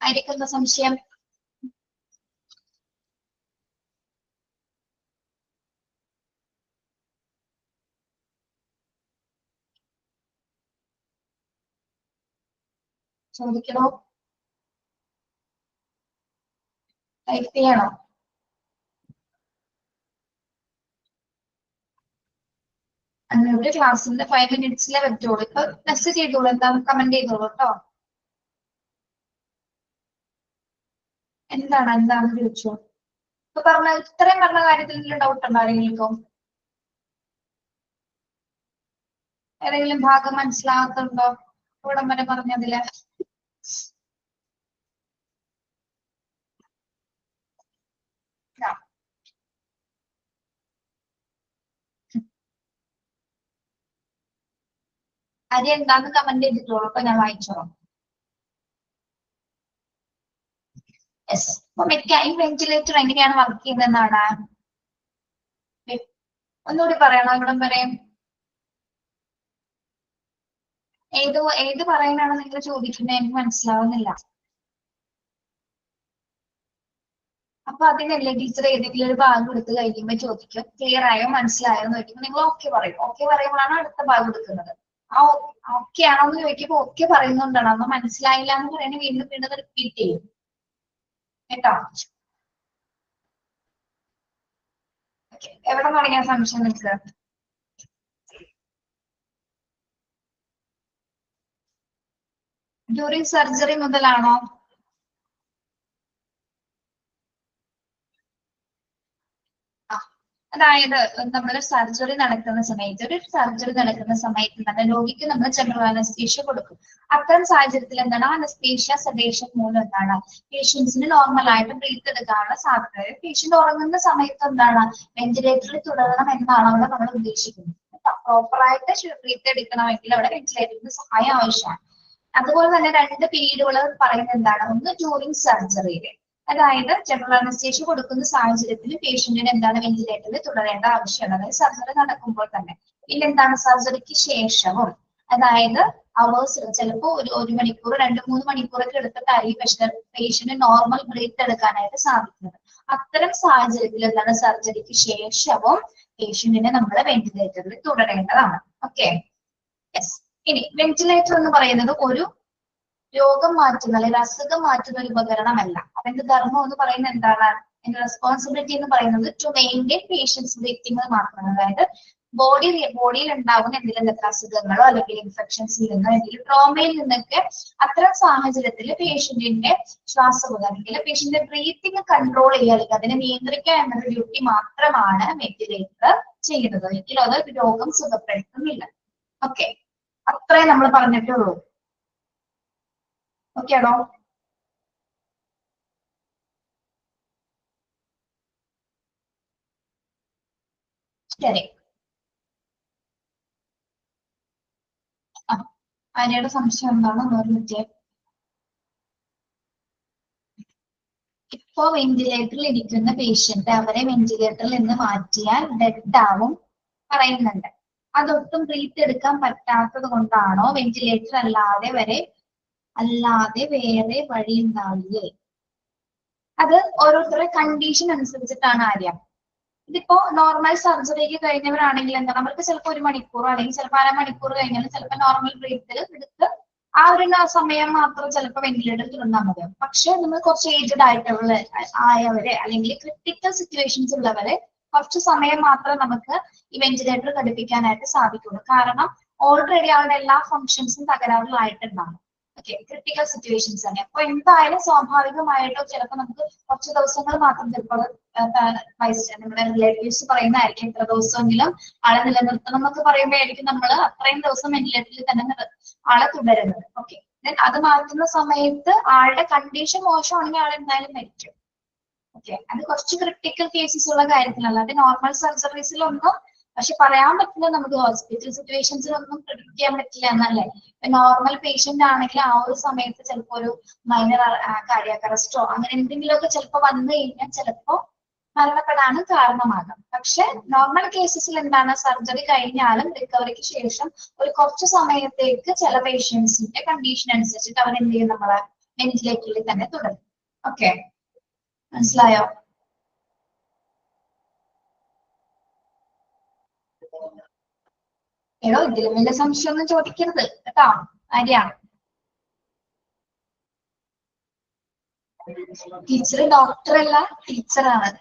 ആയിരിക്കുന്ന സംശയം? ചോദിക്കണോ? ടൈപ്പ് ചെയ്യണോ? ഒരു ക്ലാസ്സിന്റെ 5 മിനിറ്റ്സിലെ പറ്റുള്ളൂ. ഇപ്പൊ മെസ്സേജ് ചെയ്തോളൂ, എന്താ കമന്റ് ചെയ്തോളൂ കേട്ടോ. എന്താണെന്ന് ചോദിച്ചോ. ഇപ്പൊ ഇത്രയും പറഞ്ഞ കാര്യത്തിൽ എന്തെങ്കിലും ഡൗട്ട് ഉണ്ടോ ആരെങ്കിലും? ഏതെങ്കിലും ഭാഗം മനസ്സിലാകുന്നുണ്ടോ ഇവിടം വരെ പറഞ്ഞതില്? അത് എന്താന്ന് കമന്റ് ചെയ്തിട്ടുള്ളൂ, അപ്പൊ ഞാൻ വായിച്ചോളാം. യെസ്. അപ്പൊ ഈ വെന്റിലേറ്റർ എങ്ങനെയാണ് വർക്ക് ചെയ്യുന്നതെന്നാണ് ഒന്നുകൂടി പറയണോ ഇവിടം വരെ? ഏത് പറയാനാണ് നിങ്ങൾ ചോദിക്കുന്നത്? എനിക്ക് മനസ്സിലാവുന്നില്ല. അപ്പൊ അതിനല്ലേ ടീച്ചർ ഏതെങ്കിലും ഒരു ഭാഗം എടുത്ത് കഴിയുമ്പോൾ ചോദിക്കും ക്ലിയർ ആയോ മനസ്സിലായോ എന്ന് ചോദിക്കുമ്പോൾ നിങ്ങൾ ഓക്കെ പറയും. ഓക്കെ പറയുമ്പോഴാണ് അടുത്ത ഭാഗം എടുക്കുന്നത്. ആ ഓക്കെ ആണോ എന്ന് ചോദിക്കുമ്പോൾ ഓക്കെ പറയുന്നോണ്ടാണ്. അപ്പൊ മനസ്സിലായില്ല എന്ന് പറയുന്നത് വീണ്ടും വീണ്ടും റിപ്പീറ്റ് ചെയ്യും കേട്ടോ. എവിടെ തുടങ്ങിയ സംശയം നിങ്ങൾക്ക്? ഡ്യൂറിങ് സർജറി മുതലാണോ? അതായത് നമ്മൾ സർജറി നടക്കുന്ന സമയത്ത് തന്നെ രോഗിക്ക് നമ്മൾ ജനറൽ അനസ്തീഷ്യ കൊടുക്കും. അത്തരം സാഹചര്യത്തിൽ എന്താണ് അനസ്തീഷ്യ സെഡേഷൻ മൂലം എന്താണ് പേഷ്യൻസിന് നോർമൽ ആയിട്ട് ബ്രീത്ത് എടുക്കാനുള്ള സാധ്യത. പേഷ്യന്റ് ഉറങ്ങുന്ന സമയത്ത് എന്താണ് വെന്റിലേറ്ററിൽ തുടരണം എന്നാണ് അവിടെ നമ്മൾ ഉദ്ദേശിക്കുന്നത്. പ്രോപ്പറായിട്ട് ബ്രീത്ത് എടുക്കണമെങ്കിൽ അവിടെ വെന്റിലേറ്ററിന്റെ സഹായം ആവശ്യമാണ്. അതുപോലെ തന്നെ രണ്ട് പീരീഡുകൾ പറയുന്നത് എന്താണ്? ഒന്ന് ഡ്യൂറിങ് സർജറിയിൽ, അതായത് ജനറൽ അനസ്തേഷ്യ കൊടുക്കുന്ന സാഹചര്യത്തിൽ പേഷ്യന്റിന് എന്താണ് വെന്റിലേറ്ററിൽ തുടരേണ്ട ആവശ്യമാണ്, അതായത് സർജറി നടക്കുമ്പോൾ തന്നെ. പിന്നെ എന്താണ് സർജറിക്ക് ശേഷവും, അതായത് അവേഴ്സ് ചിലപ്പോൾ ഒരു മണിക്കൂർ 2-3 മണിക്കൂറൊക്കെ എടുത്തിട്ടായിരിക്കും പേഷ്യന്റ് നോർമൽ ബ്രീത്ത് എടുക്കാനായിട്ട് സാധിക്കുന്നത്. അത്തരം സാഹചര്യത്തിൽ എന്താണ് സർജറിക്ക് ശേഷവും പേഷ്യന്റിനെ നമ്മൾ വെന്റിലേറ്ററിൽ തുടരേണ്ടതാണ്. Okay, yes. ഇനി വെന്റിലേറ്റർ എന്ന് പറയുന്നത് ഒരു രോഗം മാറ്റുന്ന അല്ലെങ്കിൽ അസുഖം മാറ്റുന്ന ഒരു ഉപകരണമല്ല. അതിന്റെ ധർമ്മം എന്ന് പറയുന്നത് എന്താണ്? അതിന്റെ റെസ്പോൺസിബിലിറ്റി എന്ന് പറയുന്നത് ടു മെയിൻറ്റെയിൻ പേഷ്യൻസ് ബ്രീത്തിങ് മാത്രമാണ്. അതായത് ബോഡിയിൽ ഉണ്ടാകുന്ന എന്തെങ്കിലും അസുഖങ്ങളോ അല്ലെങ്കിൽ ഇൻഫെക്ഷൻസിൽ നിന്നോ അല്ലെങ്കിൽ ട്രോമയിൽ നിന്നൊക്കെ അത്തരം സാഹചര്യത്തിൽ പേഷ്യന്റിന്റെ ശ്വാസകോശം അല്ലെങ്കിൽ പേഷ്യന്റിന്റെ ബ്രീത്തിങ് കൺട്രോൾ ചെയ്യുക അല്ലെങ്കിൽ അതിനെ നിയന്ത്രിക്കുക എന്നൊരു ഡ്യൂട്ടി മാത്രമാണ് വെന്റിലേറ്റർ ചെയ്യുന്നത്. ഒരിക്കലും അത് രോഗം സുഖപ്പെടുത്തുന്നില്ല. ഓക്കെ, അത്രേ നമ്മൾ പറഞ്ഞിട്ടുള്ളൂ. ഓക്കെ ആണോ? ശരി. ആര്യയുടെ സംശയം എന്താണെന്ന് പറഞ്ഞിട്ട് ഇപ്പോ വെന്റിലേറ്ററിൽ ഇരിക്കുന്ന പേഷ്യന്റ് അവരെ വെന്റിലേറ്ററിൽ നിന്ന് മാറ്റിയാൽ ഡെഡ് ആവും പറയുന്നുണ്ട്. അതൊട്ടും ബ്രീത്ത് എടുക്കാൻ പറ്റാത്തത് കൊണ്ടാണോ വെന്റിലേറ്റർ അല്ലാതെ വേറെ വഴി ഉണ്ടാവില്ലേ? അത് ഓരോരുത്തരുടെ കണ്ടീഷൻ അനുസരിച്ചിട്ടാണ് ആര്യ. ഇതിപ്പോ നോർമൽ സർജറിക്ക് കഴിഞ്ഞവരാണെങ്കിൽ എന്താ അവർക്ക് ചിലപ്പോൾ 1 മണിക്കൂറോ അല്ലെങ്കിൽ ചിലപ്പോൾ 1/2 മണിക്കൂർ കഴിഞ്ഞാൽ ചിലപ്പോൾ നോർമൽ ബ്രീത്തിൽ എടുത്ത് ആ ഒരു സമയം മാത്രം ചിലപ്പോൾ വെന്റിലേറ്റർ തുറന്നാൽ മതിയാവും. പക്ഷെ നമ്മൾ കുറച്ച് ഏജ്ഡ് ആയവരെ അല്ലെങ്കിൽ ക്രിട്ടിക്കൽ സിറ്റുവേഷൻസ് ഉള്ളവരെ കുറച്ച് സമയം മാത്രം നമുക്ക് ഈ വെന്റിലേറ്റർ ഘടിപ്പിക്കാനായിട്ട് സാധിക്കുള്ളൂ. കാരണം ഓൾറെഡി അവരുടെ എല്ലാ ഫങ്ഷൻസും തകരാറിലായിട്ടുണ്ടാകും. ഓക്കെ, ക്രിട്ടിക്കൽ സിറ്റുവേഷൻസ് തന്നെ. അപ്പൊ എന്തായാലും സ്വാഭാവികമായിട്ടും ചിലപ്പോൾ നമുക്ക് കുറച്ച് ദിവസങ്ങൾ മാത്രം ചിലപ്പോൾ നമ്മുടെ റിലേറ്റീവ്സ് പറയുന്നതായിരിക്കും ഇത്ര ദിവസമെങ്കിലും ആളെ നിലനിർത്തണം എന്നൊക്കെ പറയുമ്പോഴായിരിക്കും നമ്മൾ അത്രയും ദിവസം വെന്റിലേറ്ററിൽ തന്നെ ആളെ തുടരുന്നത്. ഓക്കെ, അത് മാറ്റുന്ന സമയത്ത് ആളുടെ കണ്ടീഷൻ മോശമാണെങ്കിൽ ആൾ എന്തായാലും മരിക്കും. ഓക്കെ, അത് കുറച്ച് ക്രിട്ടിക്കൽ കേസസ് ഉള്ള കാര്യത്തിലല്ല. അത് നോർമൽ സർജറീസിലൊന്നും പക്ഷെ പറയാൻ പറ്റില്ല, നമുക്ക് ഹോസ്പിറ്റൽ സിറ്റുവേഷൻസിലൊന്നും പ്രിഡിക്ട് ചെയ്യാൻ പറ്റില്ല എന്നല്ലേ. നോർമൽ പേഷ്യന്റ് ആണെങ്കിൽ ആ ഒരു സമയത്ത് ചിലപ്പോൾ ഒരു മൈനർ കാർഡിയാക് അറസ്റ്റോ അങ്ങനെ എന്തെങ്കിലുമൊക്കെ ചിലപ്പോൾ വന്നു കഴിഞ്ഞാൽ ചിലപ്പോൾ മരണപ്പെടാനും കാരണമാകാം. പക്ഷെ നോർമൽ കേസസിൽ എന്താണ് സർജറി കഴിഞ്ഞാലും റിക്കവറിക്ക് ശേഷം ഒരു കുറച്ച് സമയത്തേക്ക് ചില പേഷ്യൻസിന്റെ കണ്ടീഷൻ അനുസരിച്ചിട്ട് അവർ എന്ത് ചെയ്യും, നമ്മളെ വെന്റിലേറ്ററിൽ തന്നെ തുടരും. ഓക്കെ, മനസ്സിലായോ? ഏതോ ഇതിലും വലിയ സംശയം ഒന്നും ചോദിക്കരുത് കേട്ടോ ആര്യ. ടീച്ചർ ഡോക്ടറല്ല, ടീച്ചറാണ്.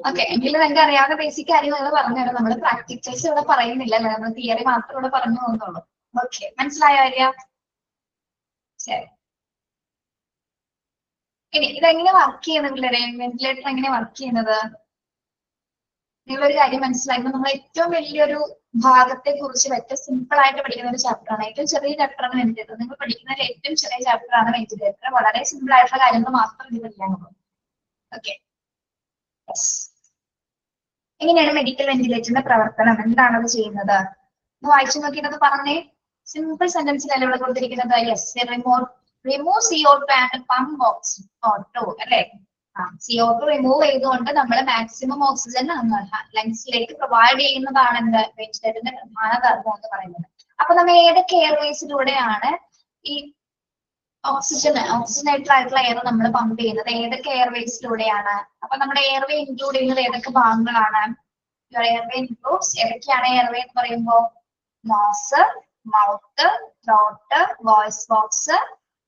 ഓക്കെ, എങ്കിലും നിങ്ങൾക്ക് അറിയാവുന്ന ബേസിക് കാര്യങ്ങൾ പറഞ്ഞുതരാം. നമ്മൾ പ്രാക്ടിക്കൽസ് ഇവിടെ പറയുന്നില്ല, നമ്മൾ തിയറി മാത്രം ഇവിടെ പറഞ്ഞു പോകുന്നുള്ളൂ. ഓക്കെ, മനസ്സിലായോ ആര്യ? ശരി. ഇനി ഇതെങ്ങനെ വർക്ക് ചെയ്യുന്നത് പിള്ളേരെ? വെന്റിലേറ്റർ എങ്ങനെ വർക്ക് ചെയ്യുന്നത്? നിങ്ങളൊരു കാര്യം മനസ്സിലാക്കുമ്പോൾ നമ്മൾ ഏറ്റവും വലിയൊരു ഭാഗത്തെ കുറിച്ച് ഏറ്റവും സിമ്പിൾ ആയിട്ട് പഠിക്കുന്ന ഒരു ചാപ്റ്റർ ആണ്. ഏറ്റവും ചെറിയ ചാപ്റ്റർ ആണ് വെന്റിലേറ്റർ. നിങ്ങൾ പഠിക്കുന്നതിൽ ഏറ്റവും ചെറിയ ചാപ്റ്റർ ആണ് വെന്റിലേറ്റർ. വളരെ സിമ്പിൾ ആയിട്ടുള്ള കാര്യങ്ങൾ മാത്രം ഇത് പഠിക്കാനുള്ളൂ. ഓക്കെ. എങ്ങനെയാണ് മെഡിക്കൽ വെന്റിലേറ്ററിന്റെ പ്രവർത്തനം? എന്താണ് അത് ചെയ്യുന്നത്? വായിച്ചു നോക്കിയിട്ട് പറഞ്ഞേ. സിമ്പിൾ സെന്റൻസിലല്ലേ ഇവിടെ കൊടുത്തിരിക്കുന്നത്? Yes, remove CO2 and pump oxygen അല്ലെ? CO2 റിമൂവ് ചെയ്തുകൊണ്ട് നമ്മൾ മാക്സിമം ഓക്സിജൻ ലങ്സിലേക്ക് പ്രൊവൈഡ് ചെയ്യുന്നതാണ് എന്ത് വെന്റിലേറ്ററിന്റെ പ്രധാന ധർമ്മം എന്ന് പറയുന്നത്. അപ്പൊ നമ്മൾ ഏതൊക്കെ എയർവേസിലൂടെയാണ് ഈ ഓക്സിജനേറ്റഡ് ആയിട്ടുള്ള എയർ നമ്മൾ പമ്പ് ചെയ്യുന്നത്? ഏതൊക്കെ എയർവേസിലൂടെയാണ്? അപ്പൊ നമ്മുടെ എയർവേ ഇൻക്ലൂഡ് ചെയ്യുന്നത് ഏതൊക്കെ ഭാഗങ്ങളാണ്? എയർവേ ഇൻക്ലൂഡ്സ് ഏതൊക്കെയാണ് എയർവേ എന്ന് പറയുമ്പോൾ? Nose, mouth, throat, voice box,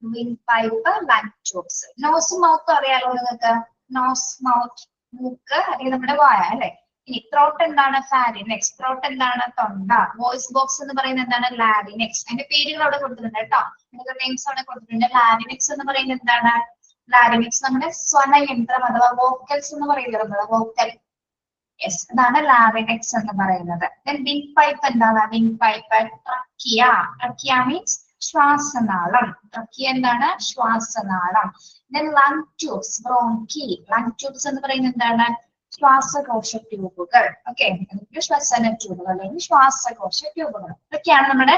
wind pipe, lung tubes. Nose mouth അറിയാലോ നിങ്ങൾക്ക്. നോസ്, മൗത്ത്, മൂക്ക് അല്ലെങ്കിൽ നമ്മുടെ വായ അല്ലെ? ഇനി ത്രോട്ട് എന്താണ്? ഫാരിനെക്സ്. ത്രോട്ട് എന്താണ്? തൊണ്ട. വോയിസ് ബോക്സ് എന്ന് പറയുന്നത് എന്താണ്? ലാരിനെക്സ്. അതിന്റെ പേരുകൾ അവിടെ കൊടുത്തിട്ടുണ്ട് കേട്ടോ. ഇതിന്റെ നെയിംസ് അവിടെ കൊടുത്തിട്ടുണ്ട്. ലാരിനെക്സ് എന്ന് പറയുന്നത് എന്താണ്? ലാരിനെക്സ് നമ്മുടെ സ്വനയന്ത്രം അഥവാ വോക്കൽസ് എന്ന് പറയുന്നത്. വോക്കൽ. യെസ്, അതാണ് ലാരിനെക്സ് എന്ന് പറയുന്നത്. വിൻഡ് പൈപ്പ് എന്താണ്? Wind pipe. Trachea. Trachea means ശ്വാസനാളം. ട്രക്കിയ എന്താണ്? ശ്വാസനാളം. Lung tubes, bronchi. Lung tubes എന്ന് പറയുന്നത് എന്താണ്? ശ്വാസകോശ ട്യൂബുകൾ. ഓക്കെ, ശ്വസന ട്യൂബുകൾ അല്ലെങ്കിൽ ശ്വാസകോശ ട്യൂബുകൾ. ഇതൊക്കെയാണ് നമ്മുടെ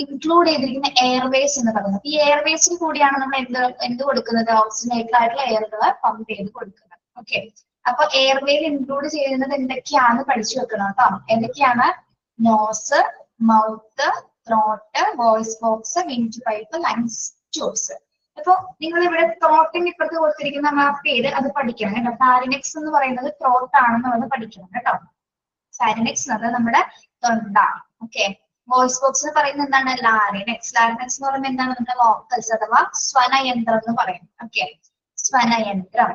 ഇൻക്ലൂഡ് ചെയ്തിരിക്കുന്ന എയർവേസ് എന്ന് പറയുന്നത്. ഈ എയർവേസിൽ കൂടിയാണ് നമ്മൾ എന്ത് കൊടുക്കുന്നത്? ഓക്സിജനേറ്റഡ് ആയിട്ടുള്ള എയറുകൾ പമ്പ് ചെയ്ത് കൊടുക്കുന്നത്. ഓക്കെ, അപ്പൊ എയർവേയിൽ ഇൻക്ലൂഡ് ചെയ്യുന്നത് എന്തൊക്കെയാണ് പഠിച്ചു വെക്കണം കേട്ടോ. എന്തൊക്കെയാണ്? Nose, mouth, throat, voice box, wind pipe, lungs tubes. അപ്പൊ നിങ്ങൾ ഇവിടെ ത്രോട്ടിന് ഇപ്പുറത്ത് കൊടുത്തിരിക്കുന്ന ആ പേര് അത് പഠിക്കണം കേട്ടോ. ഫാരിനെക്സ് എന്ന് പറയുന്നത് ത്രോട്ട് ആണെന്നുള്ളത് പഠിക്കണം കേട്ടോ. ഫാരിനെക്സ് എന്നത് നമ്മുടെ തൊണ്ട. ഓക്കെ, വോയിസ് ബോക്സ് എന്ന് പറയുന്നത് എന്താണ്? ലാരിനെക്സ്. ലാരിനെക്സ് എന്ന് പറയുന്നത് എന്താണ്? നമ്മുടെ വോക്കൽസ് അഥവാ സ്വനയന്ത്രം എന്ന് പറയും. ഓക്കെ, സ്വനയന്ത്രം.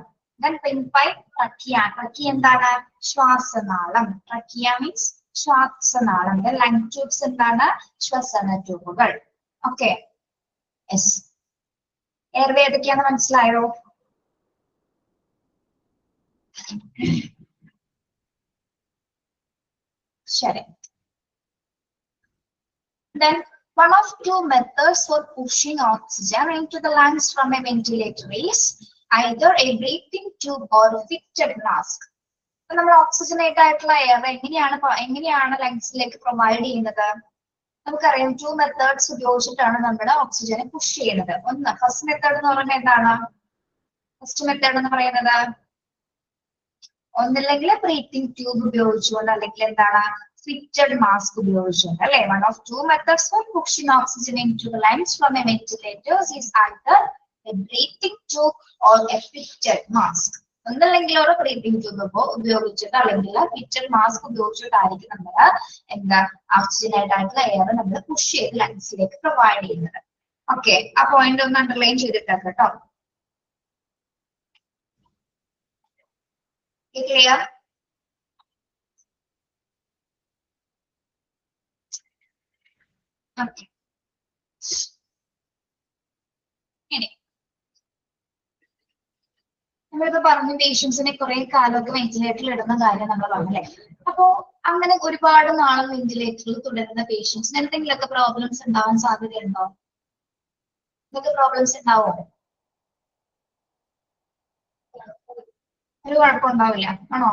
Wind pipe, trachea. ട്രക്കിയ എന്താണ്? ശ്വാസനാളം. ട്രക്കിയ മീൻസ് ശ്വാസനാളം. ലങ് ട്യൂബ്സ് എന്താണ്? ശ്വസന ട്യൂബുകൾ. Okay, yes. എയർവേ ഏതൊക്കെയാണെന്ന് മനസ്സിലായോ? ശരി. Then one of two methods for pushing oxygen into the lungs from a ventilator is either a breathing tube or a fitted mask. നമ്മൾ ഓക്സിജനേറ്റ് ആയിട്ടുള്ള air എങ്ങനെയാണ് ലങ്സിലേക്ക് പ്രൊവൈഡ് ചെയ്യുന്നത്? നമുക്കറിയാം, 2 മെത്തേഡ്സ് ഉപയോഗിച്ചിട്ടാണ് നമ്മൾ ഓക്സിജനെ പുഷ് ചെയ്യുന്നത്. ഒന്ന്, ഫസ്റ്റ് മെത്തേഡ് എന്ന് പറയുന്നത് എന്താണ്? ഫസ്റ്റ് മെത്തേഡ് എന്ന് പറയുന്നത് ഒന്നില്ലെങ്കിൽ ബ്രീത്തിങ് ട്യൂബ് ഉപയോഗിച്ചുകൊണ്ട് അല്ലെങ്കിൽ എന്താണ്? ഫിറ്റഡ് മാസ്ക് ഉപയോഗിച്ചുകൊണ്ട് അല്ലെ? One of 2 methods four pushing oxygen into the lungs from A ventilator is either a breathing tube or a fitted mask. ഒന്നല്ലെങ്കിൽ ഒരു ബ്രീത്തിങ് ട്യൂബ് ഉപയോഗിച്ചിട്ട് അല്ലെങ്കിൽ ഫിറ്റഡ് മാസ്ക് ഉപയോഗിച്ചിട്ടായിരിക്കും നമ്മൾ എന്താ ഓക്സിജനേറ്റ് ആയിട്ടുള്ള എയർ നമ്മൾ പുഷ് ചെയ്ത് ലങ്സിലേക്ക് പ്രൊവൈഡ് ചെയ്യുന്നത്. ഓക്കെ, ആ പോയിന്റ് ഒന്ന് അണ്ടർലൈൻ ചെയ്തിട്ടുണ്ട് കേട്ടോ. ക്ലിയർ? ഓക്കെ, ഇനി നമ്മളിപ്പോ പറഞ്ഞു പേഷ്യൻസിനെ കുറെ കാലമൊക്കെ വെന്റിലേറ്ററിൽ ഇടുന്ന കാര്യം നമ്മൾ പറഞ്ഞല്ലേ. അപ്പോ അങ്ങനെ ഒരുപാട് നാളും വെന്റിലേറ്ററിൽ തുടരുന്ന പേഷ്യൻസിന് എന്തെങ്കിലുമൊക്കെ പ്രോബ്ലംസ് ഉണ്ടാവാൻ സാധ്യതയുണ്ടോ? എന്തൊക്കെ പ്രോബ്ലംസ് ഉണ്ടാവോ? ഒരു കുഴപ്പമുണ്ടാവില്ല ആണോ?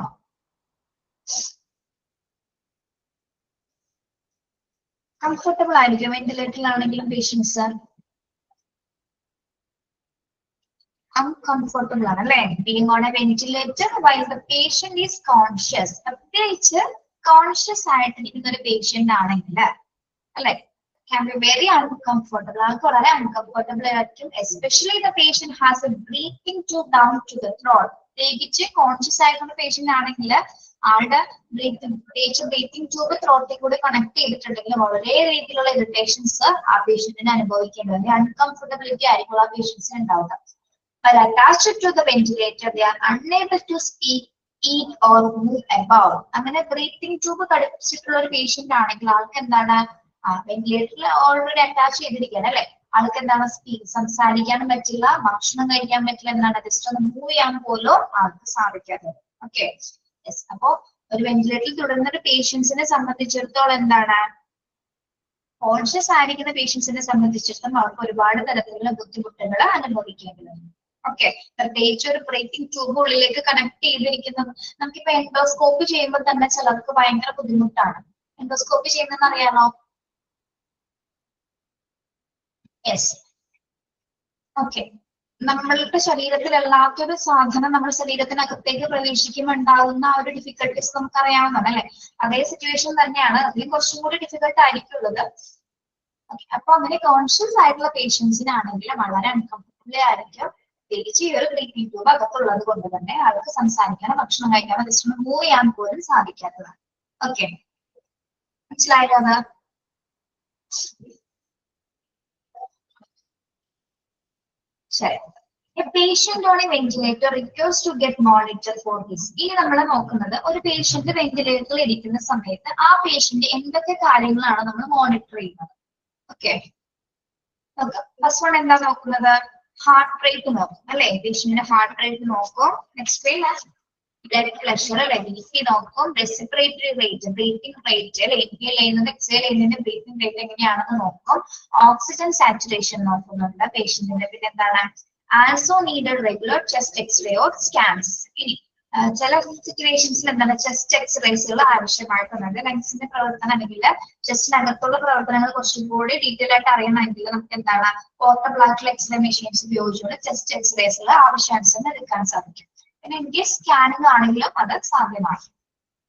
കംഫർട്ടബിൾ ആയിരിക്കും വെന്റിലേറ്ററിലാണെങ്കിലും പേഷ്യൻസ്? uncomfortable ആണ് അല്ലെ? Being on a ventilator while the patient is conscious. പ്രത്യേകിച്ച് കോൺഷ്യസ് ആയിട്ടിരിക്കുന്ന ഒരു പേഷ്യന്റ് ആണെങ്കിൽ അല്ലെ, can be very uncomfortable. ആൾക്ക് വളരെ uncomfortable ആയിരിക്കും. Especially the patient has a breathing tube down to the throat. പ്രത്യേകിച്ച് കോൺഷ്യസ് ആയിട്ടുള്ള പേഷ്യന്റ് ആണെങ്കിൽ ആളുടെ ബ്രീത്തിങ് ട്യൂബ് ത്രോട്ടിൽ കൂടെ കണക്ട് ചെയ്തിട്ടുണ്ടെങ്കിൽ വളരെ രീതിയിലുള്ള ഇറിറ്റേഷൻസ് ആ പേഷ്യന്റിന് അനുഭവിക്കേണ്ടത്. അൺകംഫർട്ടബിലിറ്റി ആയിരിക്കും ആ പേഷ്യൻസിന് ഉണ്ടാവുക. While attached to the ventilator, they are unable to speak, eat or move about. അങ്ങനെ ബ്രീത്തിങ് ട്യൂബ് ഘടിപ്പിച്ചിട്ടുള്ള ഒരു പേഷ്യന്റ് ആണെങ്കിൽ ആൾക്ക് എന്താണ്? വെന്റിലേറ്ററിൽ ഓൾറെഡി അറ്റാച്ച് ചെയ്തിരിക്കുകയാണ് അല്ലെ? ആൾക്ക് എന്താണ് സംസാരിക്കാനും പറ്റില്ല, ഭക്ഷണം കഴിക്കാൻ പറ്റില്ല, എന്താണ് ജസ്റ്റ് ഒന്ന് മൂവ് ചെയ്യാൻ പോലും ആൾക്ക് സാധിക്കാതെ. Okay, yes. അപ്പോ ഒരു വെന്റിലേറ്ററിൽ തുടരുന്ന ഒരു പേഷ്യൻസിനെ സംബന്ധിച്ചിടത്തോളം എന്താണ്, കോൺഷ്യസ് ആയിരിക്കുന്ന പേഷ്യൻസിനെ സംബന്ധിച്ചിടത്തോളം അവർക്ക് ഒരുപാട് തരത്തിലുള്ള ബുദ്ധിമുട്ടുകൾ അനുഭവിക്കേണ്ടതുണ്ട്. ഓക്കെ, പ്രത്യേകിച്ച് ഒരു ബ്രീത്തിങ് ട്യൂബ് ഉള്ളിലേക്ക് കണക്ട് ചെയ്തിരിക്കുന്നത്. നമുക്കിപ്പോ എൻഡോസ്കോപ്പ് ചെയ്യുമ്പോൾ തന്നെ ചിലർക്ക് ഭയങ്കര ബുദ്ധിമുട്ടാണ്. എൻഡോസ്കോപ്പ് ചെയ്യുന്നതെന്ന് അറിയാമോ? യെസ്. ഓക്കെ, നമ്മളുടെ ശരീരത്തിലല്ലാത്തൊരു സാധനം നമ്മുടെ ശരീരത്തിനകത്തേക്ക് പ്രവേശിക്കുമ്പോൾ ഉണ്ടാകുന്ന ആ ഒരു ഡിഫിക്കൽട്ടീസ് നമുക്ക് അറിയാവുന്നതാണ് അല്ലെ. അതേ സിറ്റുവേഷൻ തന്നെയാണ്, അതിൽ കുറച്ചും കൂടി ഡിഫിക്കൽട്ട് ആയിരിക്കുള്ളത്. അപ്പൊ അങ്ങനെ കോൺഷ്യസ് ആയിട്ടുള്ള പേഷ്യൻസിനാണെങ്കിൽ വളരെ അൺകംഫർട്ടബിൾ ആയിരിക്കും. പ്രത്യേകിച്ച് ഈ ഒരു ബ്രീത്തിങ് ട്യൂബ് അകത്തുള്ളത് കൊണ്ട് തന്നെ ആൾക്ക് സംസാരിക്കാനോ ഭക്ഷണം കഴിക്കാനോ ജസ്റ്റ് മൂവ് ചെയ്യാൻ പോലും സാധിക്കാത്തതാണ്. ഓക്കെ, മനസ്സിലായോ അത്? ശരി. A patient on a ventilator requires to get monitored for this. ഇനി നമ്മൾ നോക്കുന്നത് ഒരു പേഷ്യന്റ് വെന്റിലേറ്ററിൽ ഇരിക്കുന്ന സമയത്ത് ആ പേഷ്യന്റ് എന്തൊക്കെ കാര്യങ്ങളാണ് നമ്മൾ മോണിറ്റർ ചെയ്യുന്നത്. ഓക്കെ, ഫസ്റ്റ് വൺ എന്താ നോക്കുന്നത്? ഹാർട്ട് റേറ്റ് നോക്കും അല്ലെ, പേഷ്യന്റിന്റെ ഹാർട്ട് റേറ്റ് നോക്കും. നെക്സ്റ്റ് ബ്ലഡ് പ്രഷർ, ബി നോക്കും. Respiratory rate, breathing rate, inhale ചെയ്യുന്നത് എക്സേൽ ചെയ്യുന്നതിന്റെ ബ്രീത്തിങ് റേറ്റ് എങ്ങനെയാണെന്ന് നോക്കും. ഓക്സിജൻ സാച്ചുറേഷൻ നോക്കുന്നുണ്ട് പേഷ്യന്റിന്റെ. പിന്നെ എന്താണ്, also needed regular chest X-ray or scans. ഇനി ചില സിറ്റുവേഷൻസിൽ എന്താണ് ചെസ്റ്റ് എക്സ്റേസുകൾ ആവശ്യമായിട്ടുണ്ട്. ലങ്സിന്റെ പ്രവർത്തനം അല്ലെങ്കിൽ ചെസ്റ്റിനകത്തുള്ള പ്രവർത്തനങ്ങൾ കുറച്ചും കൂടി ഡീറ്റെയിൽ ആയിട്ട് അറിയണമെങ്കിൽ നമുക്ക് എന്താണ് പോർട്ടബിൾ ആയിട്ടുള്ള എക്സ്റേ മെഷീൻസ് ഉപയോഗിച്ചുകൊണ്ട് ചെസ്റ്റ് എക്സ്റേസുകൾ ആവശ്യാനുസരണം എടുക്കാൻ സാധിക്കും. പിന്നെ ഇൻ കേസ് സ്കാനിങ് ആണെങ്കിലും അത് സാധ്യമാണ്.